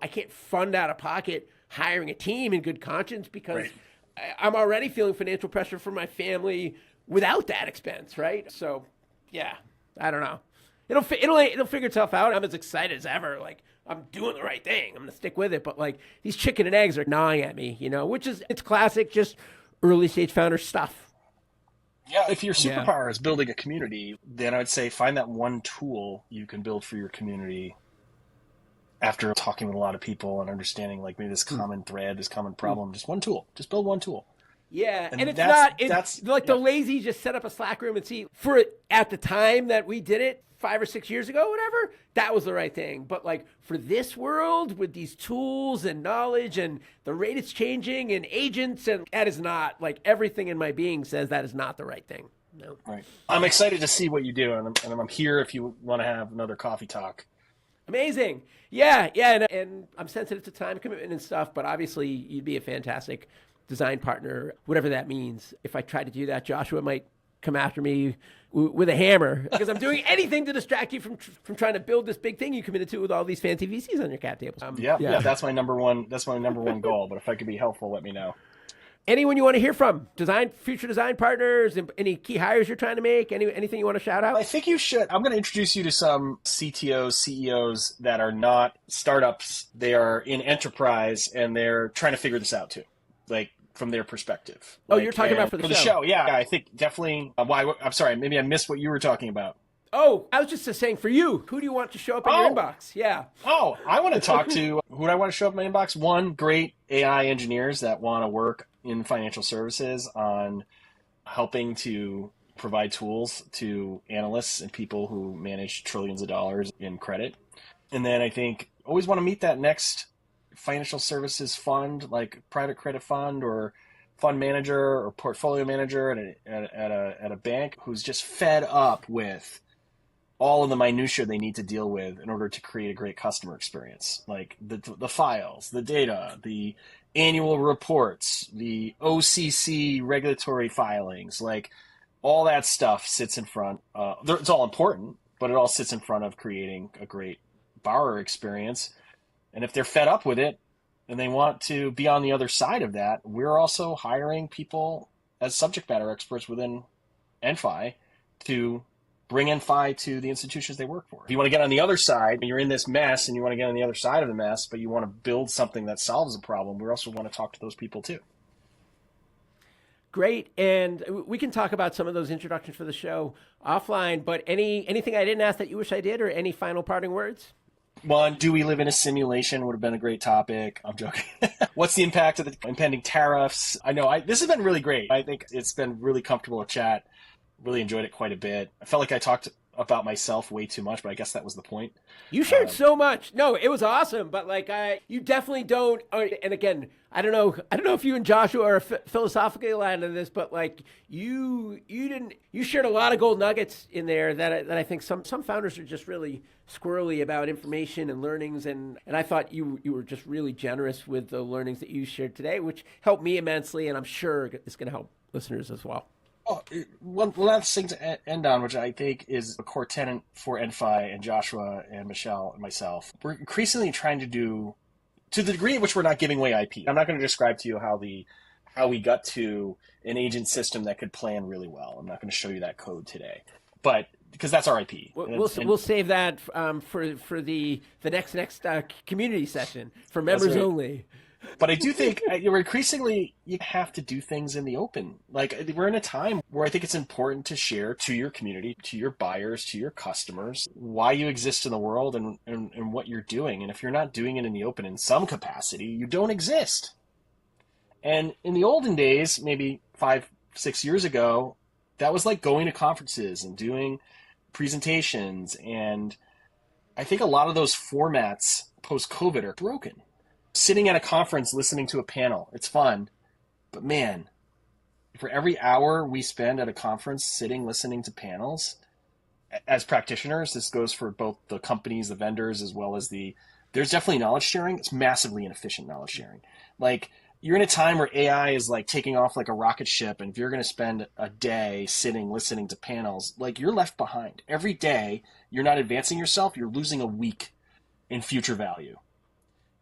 S1: I can't fund out of pocket hiring a team in good conscience because I'm already feeling financial pressure from my family without that expense, right? So, yeah, I don't know. It'll figure itself out. I'm as excited as ever. Like, I'm doing the right thing. I'm gonna stick with it. But like, these chicken and eggs are gnawing at me, which is it's classic, just early stage founder stuff.
S2: Yeah, if your
S1: Yeah.
S2: superpower is building a community, then I would say find that one tool you can build for your community after talking with a lot of people and understanding like maybe this common thread, this common problem. Just one tool. Just build one tool.
S1: Yeah, and it's
S2: that's
S1: like the lazy just set up a Slack room and see for it at the time that we did it 5 or 6 years ago, whatever, that was the right thing. But like for this world with these tools and knowledge and the rate it's changing and agents, and that is not, like, everything in my being says that is not the right thing. No.
S2: Right. I'm excited to see what you do, and I'm here if you want to have another coffee talk.
S1: Amazing. Yeah, and I'm sensitive to time commitment and stuff, but obviously you'd be a fantastic design partner, whatever that means. If I try to do that, Joshua might come after me with a hammer because I'm doing anything to distract you from trying to build this big thing you committed to with all these fancy VCs on your cap tables.
S2: Yeah, that's my number one goal. But if I could be helpful, let me know.
S1: Anyone you want to hear from, future design partners, any key hires you're trying to make, anything you want to shout out?
S2: I think you should. I'm going to introduce you to some CTOs, CEOs that are not startups. They are in enterprise, and they're trying to figure this out too, like from their perspective.
S1: Oh, you're talking about for the show?
S2: Yeah, I think definitely. I'm sorry, maybe I missed what you were talking about.
S1: Oh, I was just saying for you, who do you want to show up in your inbox? Yeah.
S2: Oh, I want to talk to, who do I want to show up in my inbox? One, great AI engineers that want to work in financial services on helping to provide tools to analysts and people who manage trillions of dollars in credit. And then I think always want to meet that next financial services fund, like private credit fund or fund manager or portfolio manager at a bank who's just fed up with all of the minutia they need to deal with in order to create a great customer experience, like the files, the data, the annual reports, the OCC regulatory filings, like all that stuff sits in front. It's all important, but it all sits in front of creating a great borrower experience. And if they're fed up with it and they want to be on the other side of that, we're also hiring people as subject matter experts within EnFi to bring EnFi to the institutions they work for. If you want to get on the other side, you're in this mess and you want to get on the other side of the mess, but you want to build something that solves a problem, we also want to talk to those people too.
S1: Great. And we can talk about some of those introductions for the show offline, but anything I didn't ask that you wish I did, or any final parting words?
S2: One, do we live in a simulation would have been a great topic. I'm joking. What's the impact of the impending tariffs? I know this has been really great. I think it's been really comfortable to chat. Really enjoyed it quite a bit. I felt like I talked about myself way too much, but I guess that was the point.
S1: You shared so much. No, it was awesome, but like you definitely don't. And again, I don't know if you and Joshua are philosophically aligned on this, but like you shared a lot of gold nuggets in there that I think some founders are just really squirrely about information and learnings, and I thought you were just really generous with the learnings that you shared today, which helped me immensely, and I'm sure it's going to help listeners as well.
S2: Oh, one last thing to end on, which I think is a core tenet for EnFi and Joshua and Michelle and myself. We're increasingly trying to do, to the degree in which we're not giving away IP. I'm not going to describe to you how we got to an agent system that could plan really well. I'm not going to show you that code today, but because that's our IP.
S1: We'll save that for the next community session for members only.
S2: But I do think you're increasingly, you have to do things in the open. Like, we're in a time where I think it's important to share to your community, to your buyers, to your customers, why you exist in the world and what you're doing. And if you're not doing it in the open in some capacity, you don't exist. And in the olden days, maybe 5-6 years ago, that was like going to conferences and doing presentations. And I think a lot of those formats post-COVID are broken. Sitting at a conference, listening to a panel, it's fun. But man, for every hour we spend at a conference sitting, listening to panels, as practitioners, this goes for both the companies, the vendors, as well as there's definitely knowledge sharing. It's massively inefficient knowledge sharing. Like, you're in a time where AI is like taking off like a rocket ship. And if you're going to spend a day sitting, listening to panels, like, you're left behind. Every day you're not advancing yourself. You're losing a week in future value.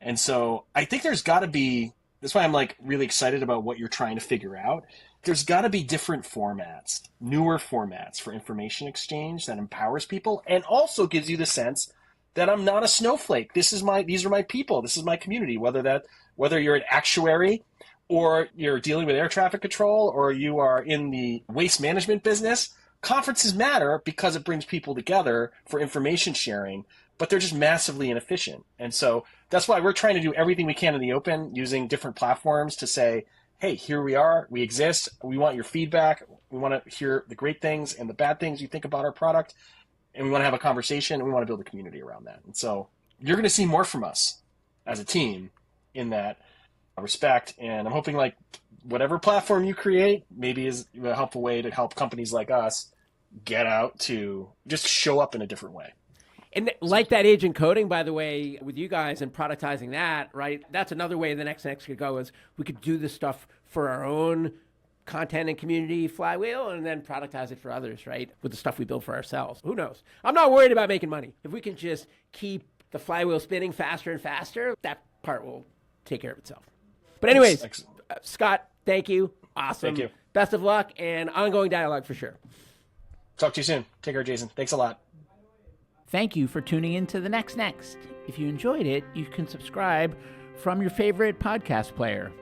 S2: And so I think there's got to be That's why I'm like really excited about what you're trying to figure out. There's got to be different formats, newer formats for information exchange that empowers people and also gives you the sense that I'm not a snowflake. These are my people. This is my community. Whether you're an actuary or you're dealing with air traffic control or you are in the waste management business, conferences matter because it brings people together for information sharing, but they're just massively inefficient. And so that's why we're trying to do everything we can in the open using different platforms to say, hey, here we are, we exist, we want your feedback, we want to hear the great things and the bad things you think about our product, and we want to have a conversation, and we want to build a community around that. And so you're going to see more from us as a team in that respect, and I'm hoping like whatever platform you create maybe is a helpful way to help companies like us get out to just show up in a different way.
S1: And like that agent coding, by the way, with you guys and productizing that, right? That's another way the next could go is we could do this stuff for our own content and community flywheel and then productize it for others, right? With the stuff we build for ourselves. Who knows? I'm not worried about making money. If we can just keep the flywheel spinning faster and faster, that part will take care of itself. But anyways, Scott, thank you. Awesome.
S2: Thank you.
S1: Best of luck and ongoing dialogue for sure.
S2: Talk to you soon. Take care, Jason. Thanks a lot.
S1: Thank you for tuning in to The Next. If you enjoyed it, you can subscribe from your favorite podcast player.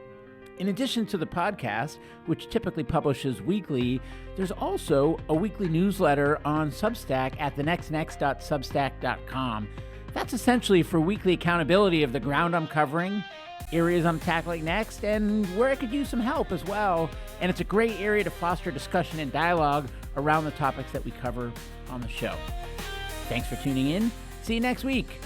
S1: In addition to the podcast, which typically publishes weekly, there's also a weekly newsletter on Substack at thenextnext.substack.com. That's essentially for weekly accountability of the ground I'm covering, areas I'm tackling next, and where I could use some help as well. And it's a great area to foster discussion and dialogue around the topics that we cover on the show. Thanks for tuning in. See you next week.